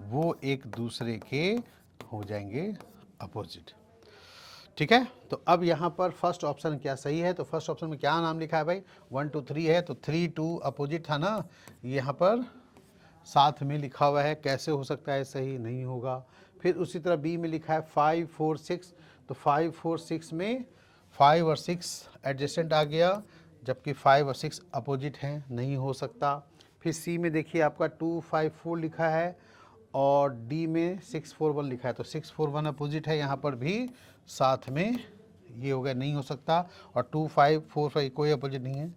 वो एक दूसरे के हो जाएंगे अपोजिट, ठीक है। तो अब यहाँ पर फर्स्ट ऑप्शन क्या सही है, तो फर्स्ट ऑप्शन में क्या नाम लिखा है भाई, 1 2 3 है, तो 3 2 अपोजिट था ना, यहाँ पर साथ में लिखा हुआ है, कैसे हो सकता है, सही नहीं होगा। फिर उसी तरह बी में लिखा है 5 4 6, तो 5 4 6 में 5 और 6 एडजेसेंट आ गया, जबकि 5 और 6 अपोजिट हैं, नहीं हो सकता। फिर सी में देखिए आपका 2 5 4 लिखा है, और डी में 6 4 1 लिखा है, तो 6 4 1 अपोजिट है, यहाँ पर भी साथ में ये हो गया, नहीं हो सकता। और 2 5 4 5 कोई अपोजिट नहीं है,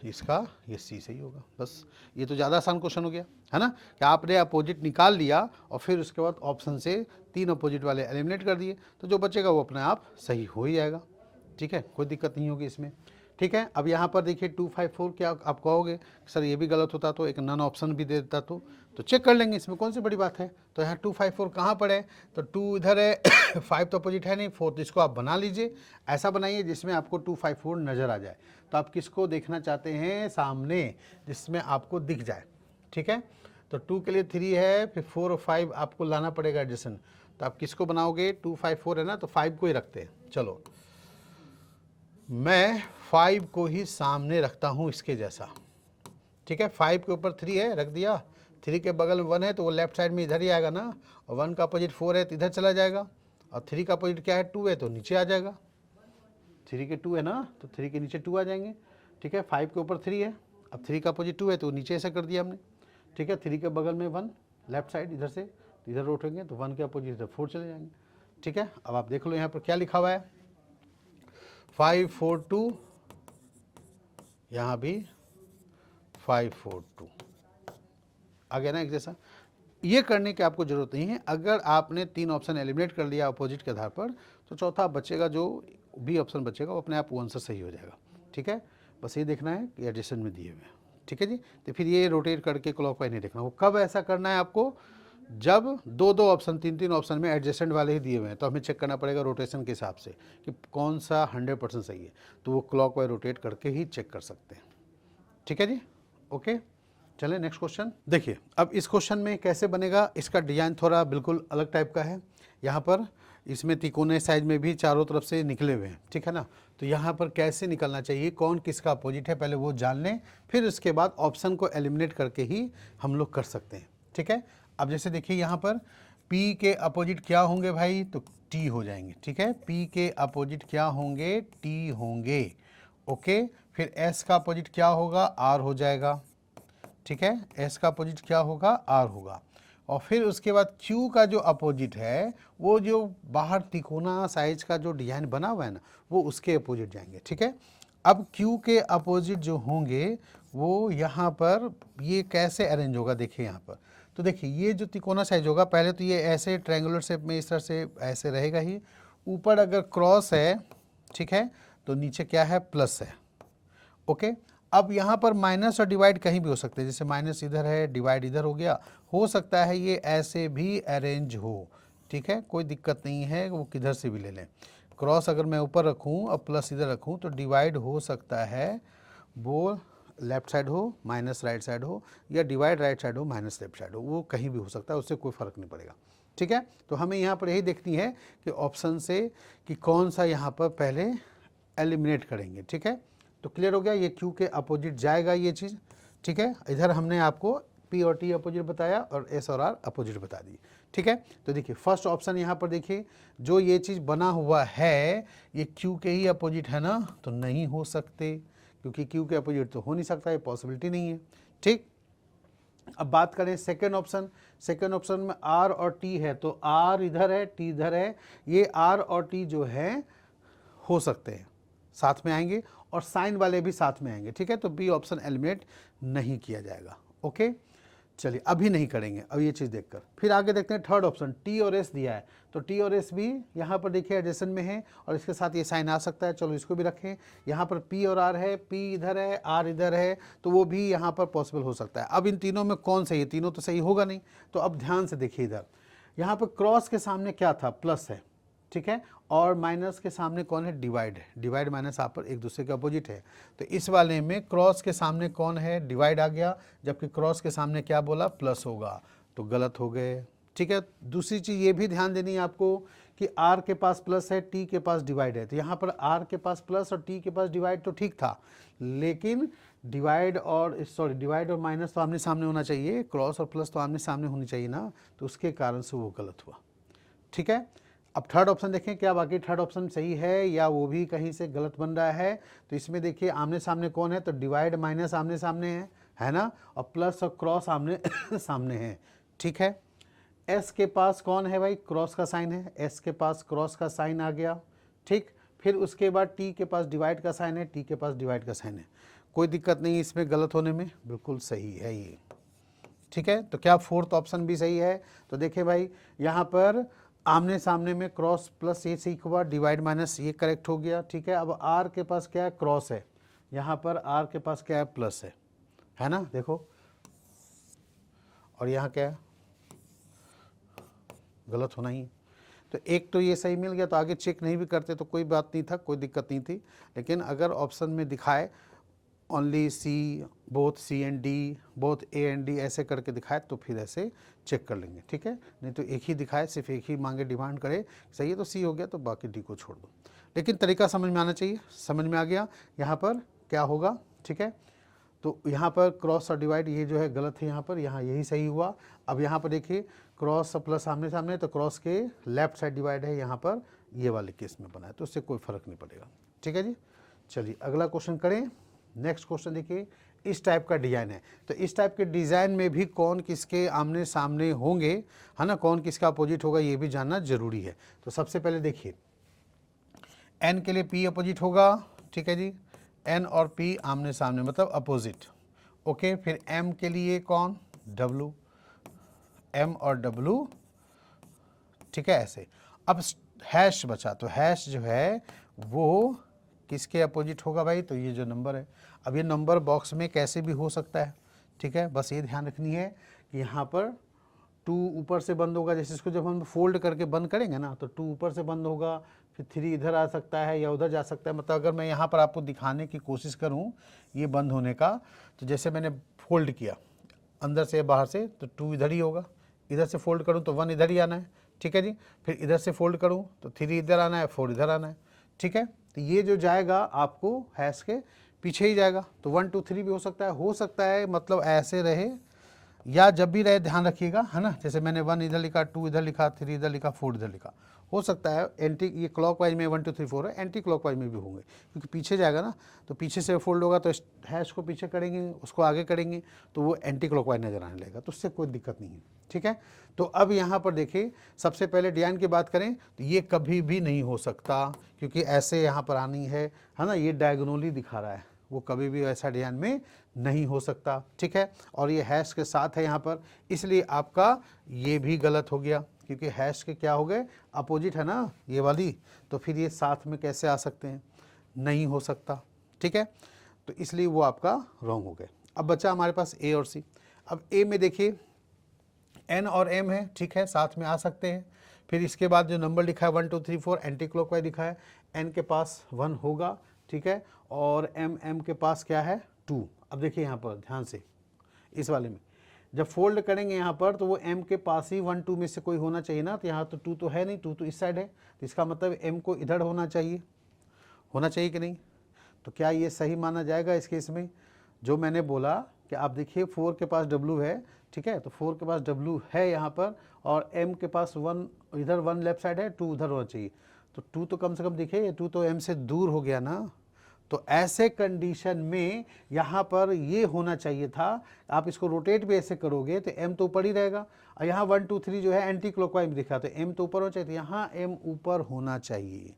इसका ये सी सही होगा। बस ये तो ज़्यादा आसान क्वेश्चन हो गया है ना, कि आपने अपोजिट निकाल लिया और फिर उसके बाद ऑप्शन से 3 अपोजिट वाले एलिमिनेट कर दिए, तो जो बचेगा वो अपने आप सही हो ही जाएगा, ठीक है, कोई दिक्कत नहीं होगी इसमें, ठीक है। अब यहाँ पर देखिए 2 5 4, क्या आप कहोगे सर ये भी गलत होता तो एक नन ऑप्शन भी दे देता, तो चेक कर लेंगे, इसमें कौन सी बड़ी बात है। तो यहाँ 2 5 4 कहाँ पर है, तो 2 इधर है 5 तो अपोजिट है नहीं, 4 तो इसको आप बना लीजिए, ऐसा बनाइए जिसमें आपको 2 5 4 नज़र आ जाए। तो आप किसको देखना चाहते हैं, सामने जिसमें आपको दिख जाए, ठीक है। तो 2 के लिए 3 है, फिर 4 और 5 आपको लाना पड़ेगा एडजस्टन, तो आप किसको बनाओगे, 2 5 4 है ना, तो 5 को ही रखते हैं। चलो मैं 5 को ही सामने रखता हूँ इसके जैसा, ठीक है। 5 के ऊपर 3 है, रख दिया, 3 के बगल में 1 है, तो वो लेफ्ट साइड में इधर ही आएगा ना, और 1 का अपोजिट 4 है तो इधर चला जाएगा, और 3 का अपोजिट क्या है, 2 है, तो नीचे आ जाएगा। 3 के 2 है ना, तो 3 के नीचे 2 आ जाएंगे, ठीक है। 5 के ऊपर 3 है, अब 3 का अपोजिट 2 है, तो नीचे ऐसा कर दिया हमने, ठीक है। 3 के बगल में 1 लेफ्ट साइड इधर से इधर रोटेंगे, तो 1 के अपोजिट इधर 4 चले जाएंगे, ठीक है। अब आप देख लो यहाँ पर क्या लिखा हुआ है, 5 4 2, यहाँ भी 5 4 2 आ गया ना एक जैसा। ये करने की आपको ज़रूरत नहीं है, अगर आपने 3 ऑप्शन एलिमिनेट कर लिया अपोजिट के आधार पर, तो चौथा बचेगा, जो बी ऑप्शन बचेगा वो अपने आप वो आंसर सही हो जाएगा, ठीक है। बस ये देखना है कि एडिशन में दिए हुए हैं, ठीक है जी। तो फिर ये रोटेट करके क्लॉकवाइज नहीं देखना, वो कब ऐसा करना है आपको, जब 2 ऑप्शन 3 ऑप्शन में एडजेसेंट वाले ही दिए हुए हैं, तो हमें चेक करना पड़ेगा रोटेशन के हिसाब से कि कौन सा 100% सही है, तो वो क्लॉकवाइज रोटेट करके ही चेक कर सकते हैं, ठीक है जी, ओके। चलें नेक्स्ट क्वेश्चन देखिए। अब इस क्वेश्चन में कैसे बनेगा, इसका डिजाइन थोड़ा बिल्कुल अलग टाइप का है। यहाँ पर इसमें तिकोने साइज में भी चारों तरफ से निकले हुए हैं, ठीक है ना। तो यहाँ पर कैसे निकलना चाहिए, कौन किसका अपोजिट है, पहले वो जान लें, फिर उसके बाद ऑप्शन को एलिमिनेट करके ही हम लोग कर सकते हैं, ठीक है। अब जैसे देखिए यहाँ पर P के अपोजिट क्या होंगे भाई, तो T हो जाएंगे, ठीक है। P के अपोजिट क्या होंगे, T होंगे, ओके। फिर S का अपोजिट क्या होगा, R हो जाएगा, ठीक है। S का अपोजिट क्या होगा, R होगा। और फिर उसके बाद Q का जो अपोजिट है, वो जो बाहर तिकोना साइज का जो डिजाइन बना हुआ है ना, वो उसके अपोजिट जाएंगे, ठीक है। अब Q के अपोजिट जो होंगे वो यहाँ पर ये कैसे अरेंज होगा, देखिए यहाँ पर। तो देखिए ये जो तिकोना साइज होगा, पहले तो ये ऐसे ट्रायंगुलर शेप में इस तरह से ऐसे रहेगा ही। ऊपर अगर क्रॉस है, ठीक है, तो नीचे क्या है, प्लस है, ओके। अब यहाँ पर माइनस और डिवाइड कहीं भी हो सकते हैं, जैसे माइनस इधर है, डिवाइड इधर हो सकता है ये ऐसे भी अरेंज हो, ठीक है, कोई दिक्कत नहीं है, वो किधर से भी ले लें। क्रॉस अगर मैं ऊपर रखूँ और प्लस इधर रखूँ तो डिवाइड हो सकता है वो लेफ्ट साइड हो, माइनस राइट साइड हो, या डिवाइड राइट साइड हो, माइनस लेफ्ट साइड हो, वो कहीं भी हो सकता है, उससे कोई फ़र्क नहीं पड़ेगा, ठीक है। तो हमें यहाँ पर यही देखनी है कि ऑप्शन से कि कौन सा यहाँ पर पहले एलिमिनेट करेंगे, ठीक है। तो क्लियर हो गया, ये Q के अपोजिट जाएगा ये चीज़, ठीक है। इधर हमने आपको P और T अपोजिट बताया और S और R अपोजिट बता दी, ठीक है। तो देखिए फर्स्ट ऑप्शन यहाँ पर देखिए, जो ये चीज़ बना हुआ है ये Q के ही अपोजिट है ना, तो नहीं हो सकते, क्योंकि Q के अपोजिट तो हो नहीं सकता, ये पॉसिबिलिटी नहीं है, ठीक। अब बात करें सेकेंड ऑप्शन, सेकेंड ऑप्शन में R और T है, तो R इधर है, T इधर है, ये R और T जो है हो सकते हैं, साथ में आएंगे, और साइन वाले भी साथ में आएंगे, ठीक है। तो बी ऑप्शन एलिमिनेट नहीं किया जाएगा, ओके। चलिए अभी नहीं करेंगे, अब ये चीज़ देखकर फिर आगे देखते हैं थर्ड ऑप्शन, टी और एस दिया है, तो टी और एस भी यहाँ पर देखिए एडजेसेंट में है, और इसके साथ ये साइन आ सकता है, चलो इसको भी रखें। यहाँ पर पी और आर है, पी इधर है, आर इधर है, तो वो भी यहाँ पर पॉसिबल हो सकता है। अब इन तीनों में कौन सही है, तीनों तो सही होगा नहीं, तो अब ध्यान से देखिए इधर, यहाँ पर क्रॉस के सामने क्या था, प्लस है, ठीक है, और माइनस के सामने कौन है, डिवाइड है, डिवाइड माइनस आप पर एक दूसरे के अपोजिट है। तो इस वाले में क्रॉस के सामने कौन है, डिवाइड आ गया, जबकि क्रॉस के सामने क्या बोला, प्लस होगा, तो गलत हो गए, ठीक है। दूसरी चीज़ ये भी ध्यान देनी है आपको कि आर के पास प्लस है, टी के पास डिवाइड है, तो यहाँ पर आर के पास प्लस और टी के पास डिवाइड तो ठीक था, लेकिन डिवाइड और माइनस तो आमने सामने होना चाहिए, क्रॉस और प्लस तो आमने सामने होनी चाहिए ना, तो उसके कारण से वो गलत हुआ, ठीक है। अब थर्ड ऑप्शन देखें, क्या बाकी थर्ड ऑप्शन सही है या वो भी कहीं से गलत बन रहा है। तो इसमें देखिए आमने सामने कौन है, तो डिवाइड माइनस आमने सामने है ना, और प्लस और क्रॉस आमने सामने है, ठीक है। एस के पास कौन है भाई, क्रॉस का साइन है, एस के पास क्रॉस का साइन आ गया, ठीक। फिर उसके बाद टी के पास डिवाइड का साइन है, टी के पास डिवाइड का साइन है, कोई दिक्कत नहीं इसमें गलत होने में, बिल्कुल सही है ये, ठीक है। तो क्या फोर्थ ऑप्शन भी सही है, तो देखिए भाई यहाँ पर आमने सामने में क्रॉस प्लस ये सीख हुआ, डिवाइड माइनस ये करेक्ट हो गया, ठीक है। अब आर के पास क्या है, क्रॉस है, यहाँ पर आर के पास क्या है, प्लस है ना, देखो, और यहाँ क्या है, गलत होना ही। तो एक तो ये सही मिल गया, तो आगे चेक नहीं भी करते तो कोई बात नहीं था, कोई दिक्कत नहीं थी, लेकिन अगर ऑप्शन में दिखाए only C, both C and D, both A and D ऐसे करके दिखाए तो फिर ऐसे चेक कर लेंगे, ठीक है। नहीं तो एक ही दिखाए, सिर्फ एक ही मांगे, डिमांड करे, सही है तो सी हो गया, तो बाकी डी को छोड़ दो, लेकिन तरीका समझ में आना चाहिए। समझ में आ गया यहाँ पर क्या होगा, ठीक है। तो यहाँ पर क्रॉस और डिवाइड ये जो है गलत है, यहाँ पर, यहाँ यही सही हुआ। अब यहाँ पर देखिए क्रॉस और प्लस सामने सामने, तो क्रॉस के लेफ्ट साइड डिवाइड है, यहाँ पर ये वाले केस में बना है, तो उससे कोई फ़र्क नहीं पड़ेगा, ठीक है जी। चलिए अगला क्वेश्चन करें। नेक्स्ट क्वेश्चन देखिए, इस टाइप का डिज़ाइन है, तो इस टाइप के डिज़ाइन में भी कौन किसके आमने सामने होंगे, है ना, कौन किसका अपोजिट होगा ये भी जानना जरूरी है। तो सबसे पहले देखिए एन के लिए पी अपोजिट होगा, ठीक है जी, एन और पी आमने सामने मतलब अपोजिट, ओके। फिर एम के लिए कौन, डब्लू, एम और डब्लू, ठीक है, ऐसे। अब हैश बचा, तो हैश जो है वो किसके अपोजिट होगा भाई, तो ये जो नंबर है, अब ये नंबर बॉक्स में कैसे भी हो सकता है, ठीक है। बस ये ध्यान रखनी है कि यहाँ पर 2 ऊपर से बंद होगा, जैसे इसको जब हम फोल्ड करके बंद करेंगे ना, तो 2 ऊपर से बंद होगा, फिर 3 इधर आ सकता है या उधर जा सकता है। मतलब अगर मैं यहाँ पर आपको दिखाने की कोशिश करूँ ये बंद होने का, तो जैसे मैंने फोल्ड किया अंदर से बाहर से, तो 2 इधर ही होगा, इधर से फोल्ड करूँ तो 1 इधर ही आना है, ठीक है जी। फिर इधर से फोल्ड करूँ तो 3 इधर आना है, 4 इधर आना है, ठीक है। तो ये जो जाएगा आपको हैश के पीछे ही जाएगा, तो 1 2 3 भी हो सकता है मतलब ऐसे रहे या जब भी रहे ध्यान रखिएगा, है ना। जैसे मैंने 1 इधर लिखा, 2 इधर लिखा, 3 इधर लिखा, 4 इधर लिखा, हो सकता है एंटी, ये क्लॉकवाइज में 1 2 3 4 है, एंटी क्लॉकवाइज में भी होंगे, क्योंकि पीछे जाएगा ना, तो पीछे से फोल्ड होगा तो हैश को पीछे करेंगे, उसको आगे करेंगे तो वो एंटी क्लॉकवाइज नजर आने लगेगा, तो उससे कोई दिक्कत नहीं है, ठीक है। तो अब यहाँ पर देखिए, सबसे पहले डिजाइन की बात करें तो ये कभी भी नहीं हो सकता, क्योंकि ऐसे यहाँ पर आनी है ना, ये डायगोनली दिखा रहा है, वो कभी भी ऐसा डिजाइन में नहीं हो सकता, ठीक है। और ये हैश के साथ है यहाँ पर, इसलिए आपका ये भी गलत हो गया, क्योंकि हैश के क्या हो गए, अपोजिट है ना ये वाली, तो फिर ये साथ में कैसे आ सकते हैं, नहीं हो सकता, ठीक है। तो इसलिए वो आपका रॉन्ग हो गए। अब बचा हमारे पास ए और सी। अब ए में देखिए एन और एम है, ठीक है, साथ में आ सकते हैं। फिर इसके बाद जो नंबर लिखा है 1 2 3 4 एंटी क्लॉकवाइज लिखा है, एन के पास 1 होगा, ठीक है, और एम के पास क्या है 2। अब देखिए यहाँ पर ध्यान से, इस वाले में जब फोल्ड करेंगे यहाँ पर तो वो एम के पास ही 1 2 में से कोई होना चाहिए ना, तो यहाँ तो 2 तो है नहीं, 2 तो इस साइड है, तो इसका मतलब एम को इधर होना चाहिए कि नहीं। तो क्या ये सही माना जाएगा इस केस में? जो मैंने बोला कि आप देखिए 4 के पास W है, ठीक है, तो 4 के पास W है यहाँ पर, और M के पास 1 इधर, 1 लेफ्ट साइड है, 2 उधर होना चाहिए, तो 2 तो कम से कम देखिए, 2 तो M से दूर हो गया ना। तो ऐसे कंडीशन में यहाँ पर ये होना चाहिए था, आप इसको रोटेट भी ऐसे करोगे तो M तो ऊपर ही रहेगा, और यहाँ 1 2 3 जो है एंटी क्लॉकवाइज दिखा, तो M तो ऊपर होना चाहिए, तो यहाँ M ऊपर होना चाहिए,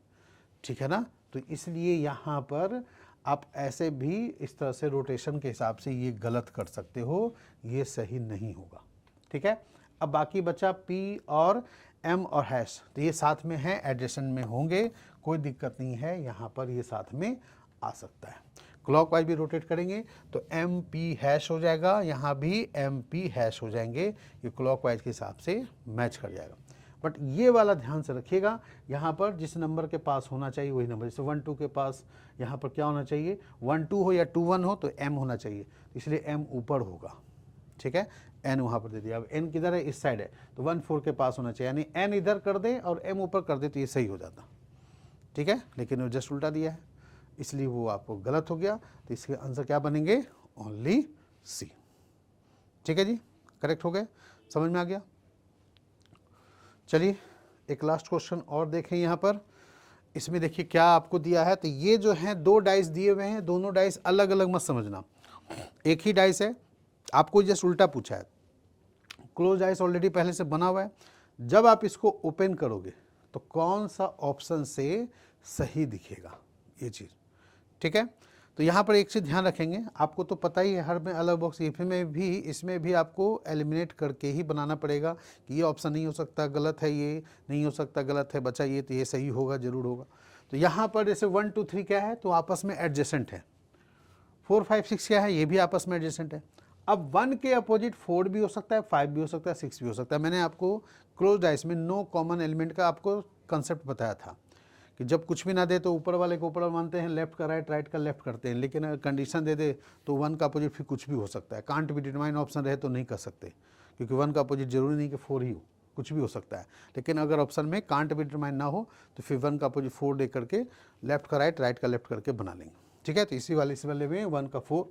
ठीक है ना। तो इसलिए यहाँ पर आप ऐसे भी इस तरह से रोटेशन के हिसाब से ये गलत कर सकते हो, ये सही नहीं होगा, ठीक है। अब बाकी बचा P और M और हैश, तो ये साथ में है, एडजेसेंट में होंगे, कोई दिक्कत नहीं है, यहाँ पर ये साथ में आ सकता है। क्लॉकवाइज भी रोटेट करेंगे तो MP हैश हो जाएगा, यहाँ भी MP हैश हो जाएंगे, ये क्लॉकवाइज के हिसाब से मैच कर जाएगा। बट ये वाला ध्यान से रखिएगा, यहाँ पर जिस नंबर के पास होना चाहिए वही नंबर, जैसे 1 2 के पास यहाँ पर क्या होना चाहिए, 1 2 हो या 2 1 हो तो M होना चाहिए, इसलिए M ऊपर होगा, ठीक है। N वहाँ पर दे दिया, अब N किधर है, इस साइड है, तो 1 4 के पास होना चाहिए, यानी N इधर कर दे और M ऊपर कर दे तो ये सही हो जाता, ठीक है। लेकिन वो जस्ट उल्टा दिया है, इसलिए वो आपको गलत हो गया, तो इसके आंसर क्या बनेंगे, ओनली सी, ठीक है जी, करेक्ट हो गए, समझ में आ गया। चलिए एक लास्ट क्वेश्चन और देखें यहाँ पर, इसमें देखिए क्या आपको दिया है, तो ये जो है 2 डाइस दिए हुए हैं, दोनों डाइस अलग अलग मत समझना, एक ही डाइस है, आपको जस्ट उल्टा पूछा है, क्लोज डाइस ऑलरेडी पहले से बना हुआ है, जब आप इसको ओपन करोगे तो कौन सा ऑप्शन से सही दिखेगा ये चीज़, ठीक है। तो यहाँ पर एक चीज़ ध्यान रखेंगे, आपको तो पता ही है हर में अलग बॉक्स, इसमें भी आपको एलिमिनेट करके ही बनाना पड़ेगा कि ये ऑप्शन नहीं हो सकता, गलत है, ये नहीं हो सकता, गलत है, बचा ये, तो ये सही होगा, जरूर होगा। तो यहाँ पर जैसे 1 2 3 क्या है, तो आपस में एडजेसेंट है, 4 5 6 क्या है, ये भी आपस में एडजेसेंट है। अब 1 के अपोजिट 4 भी हो सकता है, 5 भी हो सकता है, 6 भी हो सकता है। मैंने आपको क्लोज डाइस में नो कॉमन एलिमेंट का आपको कंसेप्ट बताया था कि जब कुछ भी ना दे तो ऊपर वाले को ऊपर मानते हैं, लेफ्ट का राइट, राइट का लेफ्ट करते हैं, लेकिन अगर कंडीशन दे दे तो 1 का अपोजिट फिर कुछ भी हो सकता है, कांट बी डिटरमाइन ऑप्शन रहे तो नहीं कर सकते, क्योंकि 1 का अपोजिट जरूरी नहीं कि 4 ही हो, कुछ भी हो सकता है। लेकिन अगर ऑप्शन में कांट बी डिटरमाइन ना हो तो फिर 1 का अपोजिट 4 दे करके लेफ्ट का राइट, राइट का लेफ्ट करके बना लेंगे, ठीक है। तो इसी वाले में 1 का 4,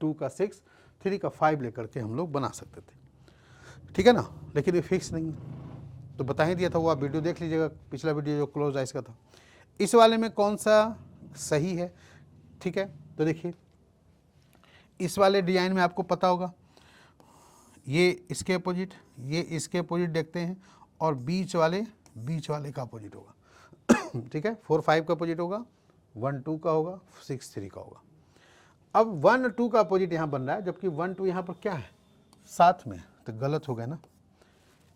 2 का 6, 3 का 5 लेकर के हम लोग बना सकते थे, ठीक है ना। लेकिन ये फिक्स नहीं है, तो बता ही दिया था, वो आप वीडियो देख लीजिएगा, पिछला वीडियो जो क्लोज डाइस का था। इस वाले में कौन सा सही है, ठीक है। तो देखिए इस वाले डिजाइन में आपको पता होगा, ये इसके अपोजिट, ये इसके अपोजिट देखते हैं, और बीच वाले का अपोजिट होगा, ठीक है। 4 5 का अपोजिट होगा, 1 2 का होगा, 6 3 का होगा। अब 1 2 का अपोजिट यहाँ बन रहा है, जबकि 1 2 यहाँ पर क्या है, साथ में, तो गलत हो गया ना,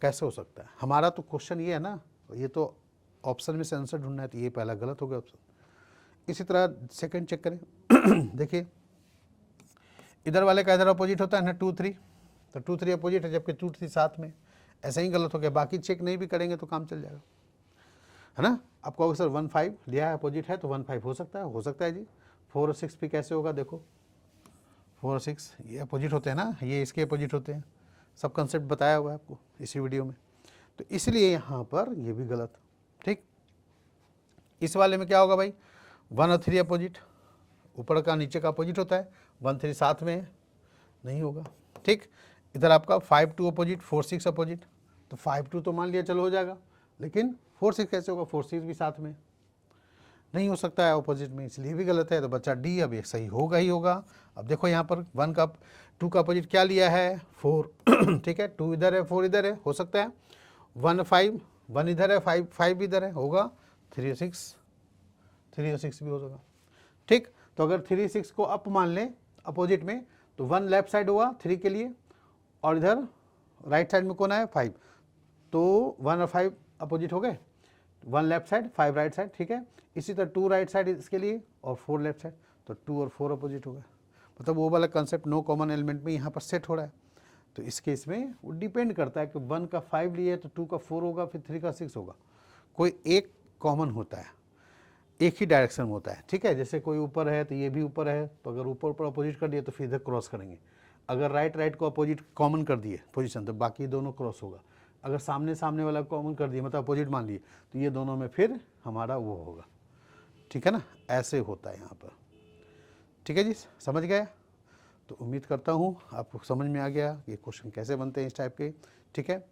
कैसे हो सकता है। हमारा तो क्वेश्चन ये है ना, ये तो ऑप्शन में से आंसर ढूंढना है, तो ये पहला गलत हो गया ऑप्शन। इसी तरह सेकंड चेक करें, देखिए इधर वाले का इधर अपोजिट होता है ना 2 3, तो 2 3 अपोजिट है, जबकि 2 3 साथ में, ऐसा ही गलत हो गया। बाकी चेक नहीं भी करेंगे तो काम चल जाएगा, है ना। आप कहोगे सर 1 5 लिया है, अपोजिट है, तो 1 5 हो सकता है जी। 4 और 6 भी कैसे होगा, देखो 4 और 6 ये अपोजिट होते हैं ना, ये इसके अपोजिट होते हैं, सब कंसेप्ट बताया हुआ है आपको इसी वीडियो में। तो इसलिए यहाँ पर ये भी गलत। ठीक, इस वाले में क्या होगा भाई, 1 और 3 अपोजिट, ऊपर का नीचे का अपोजिट होता है, 1 3 साथ में है, नहीं होगा। ठीक, इधर आपका 5 2 अपोजिट, 4 6 अपोजिट, तो 5 2 तो मान लिया चलो हो जाएगा, लेकिन 4 6 कैसे होगा, 4 6 भी साथ में नहीं हो सकता है ऑपोजिट में, इसलिए भी गलत है। तो बच्चा डी अब ये सही होगा ही होगा। अब देखो यहाँ पर 1 का 2 का अपोजिट क्या लिया है, 4 ठीक है, 2 इधर है 4 इधर है, हो सकता है। 1 5, 1 इधर है 5 5 इधर है, होगा। 3 और 6 भी हो जाएगा। ठीक, तो अगर 3 6 को अप मान लें अपोजिट में, तो 1 लेफ्ट साइड हुआ 3 के लिए, और इधर राइट साइड में कौन है 5, तो 1 और 5 अपोजिट हो गए, 1 लेफ्ट साइड 5 राइट साइड। ठीक है, इसी तरह 2 राइट साइड इसके लिए और 4 लेफ्ट साइड, तो 2 और 4 अपोजिट हो गए। मतलब वो वाला कंसेप्ट नो कॉमन एलिमेंट में यहाँ पर सेट हो रहा है। तो इस केस में वो डिपेंड करता है कि 1 का 5 लिए तो 2 का 4 होगा, फिर 3 का 6 होगा, कोई एक कॉमन होता है, एक ही डायरेक्शन में होता है। ठीक है, जैसे कोई ऊपर है तो ये भी ऊपर है, तो अगर ऊपर ऊपर अपोजिट कर दिए तो फिर इधर क्रॉस करेंगे। अगर राइट राइट को अपोजिट कॉमन कर दिए पोजीशन, तो बाकी दोनों क्रॉस होगा। अगर सामने सामने वाला कॉमन कर दिए, मतलब अपोजिट मान लिए, तो ये दोनों में फिर हमारा वो होगा। ठीक है ना, ऐसे होता है यहाँ पर। ठीक है जी, समझ गए? तो उम्मीद करता हूँ आपको समझ में आ गया ये क्वेश्चन कैसे बनते हैं इस टाइप के। ठीक है,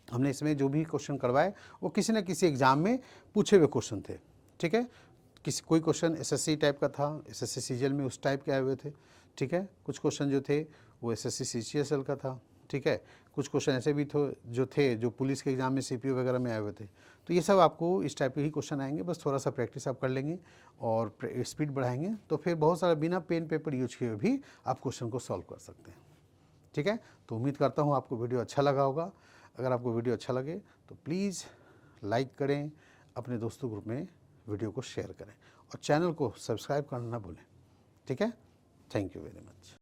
हमने इसमें जो भी क्वेश्चन करवाए वो किसी न किसी एग्ज़ाम में पूछे हुए क्वेश्चन थे। ठीक है, कोई क्वेश्चन एसएससी टाइप का था, एसएससी सीजीएल में उस टाइप के आए हुए थे। ठीक है, कुछ क्वेश्चन जो थे वो एसएससी सीजीएल का था। ठीक है, कुछ क्वेश्चन ऐसे भी थे जो पुलिस के एग्ज़ाम में सीपीओ वगैरह में आए हुए थे। तो ये सब आपको इस टाइप के ही क्वेश्चन आएंगे, बस थोड़ा सा प्रैक्टिस आप कर लेंगे और स्पीड बढ़ाएंगे, तो फिर बहुत सारा बिना पेन पेपर यूज किए भी आप क्वेश्चन को सॉल्व कर सकते हैं। ठीक है, तो उम्मीद करता हूँ आपको वीडियो अच्छा लगा होगा। अगर आपको वीडियो अच्छा लगे तो प्लीज़ लाइक करें, अपने दोस्तों ग्रुप में वीडियो को शेयर करें और चैनल को सब्सक्राइब करना ना भूलें। ठीक है, थैंक यू वेरी मच।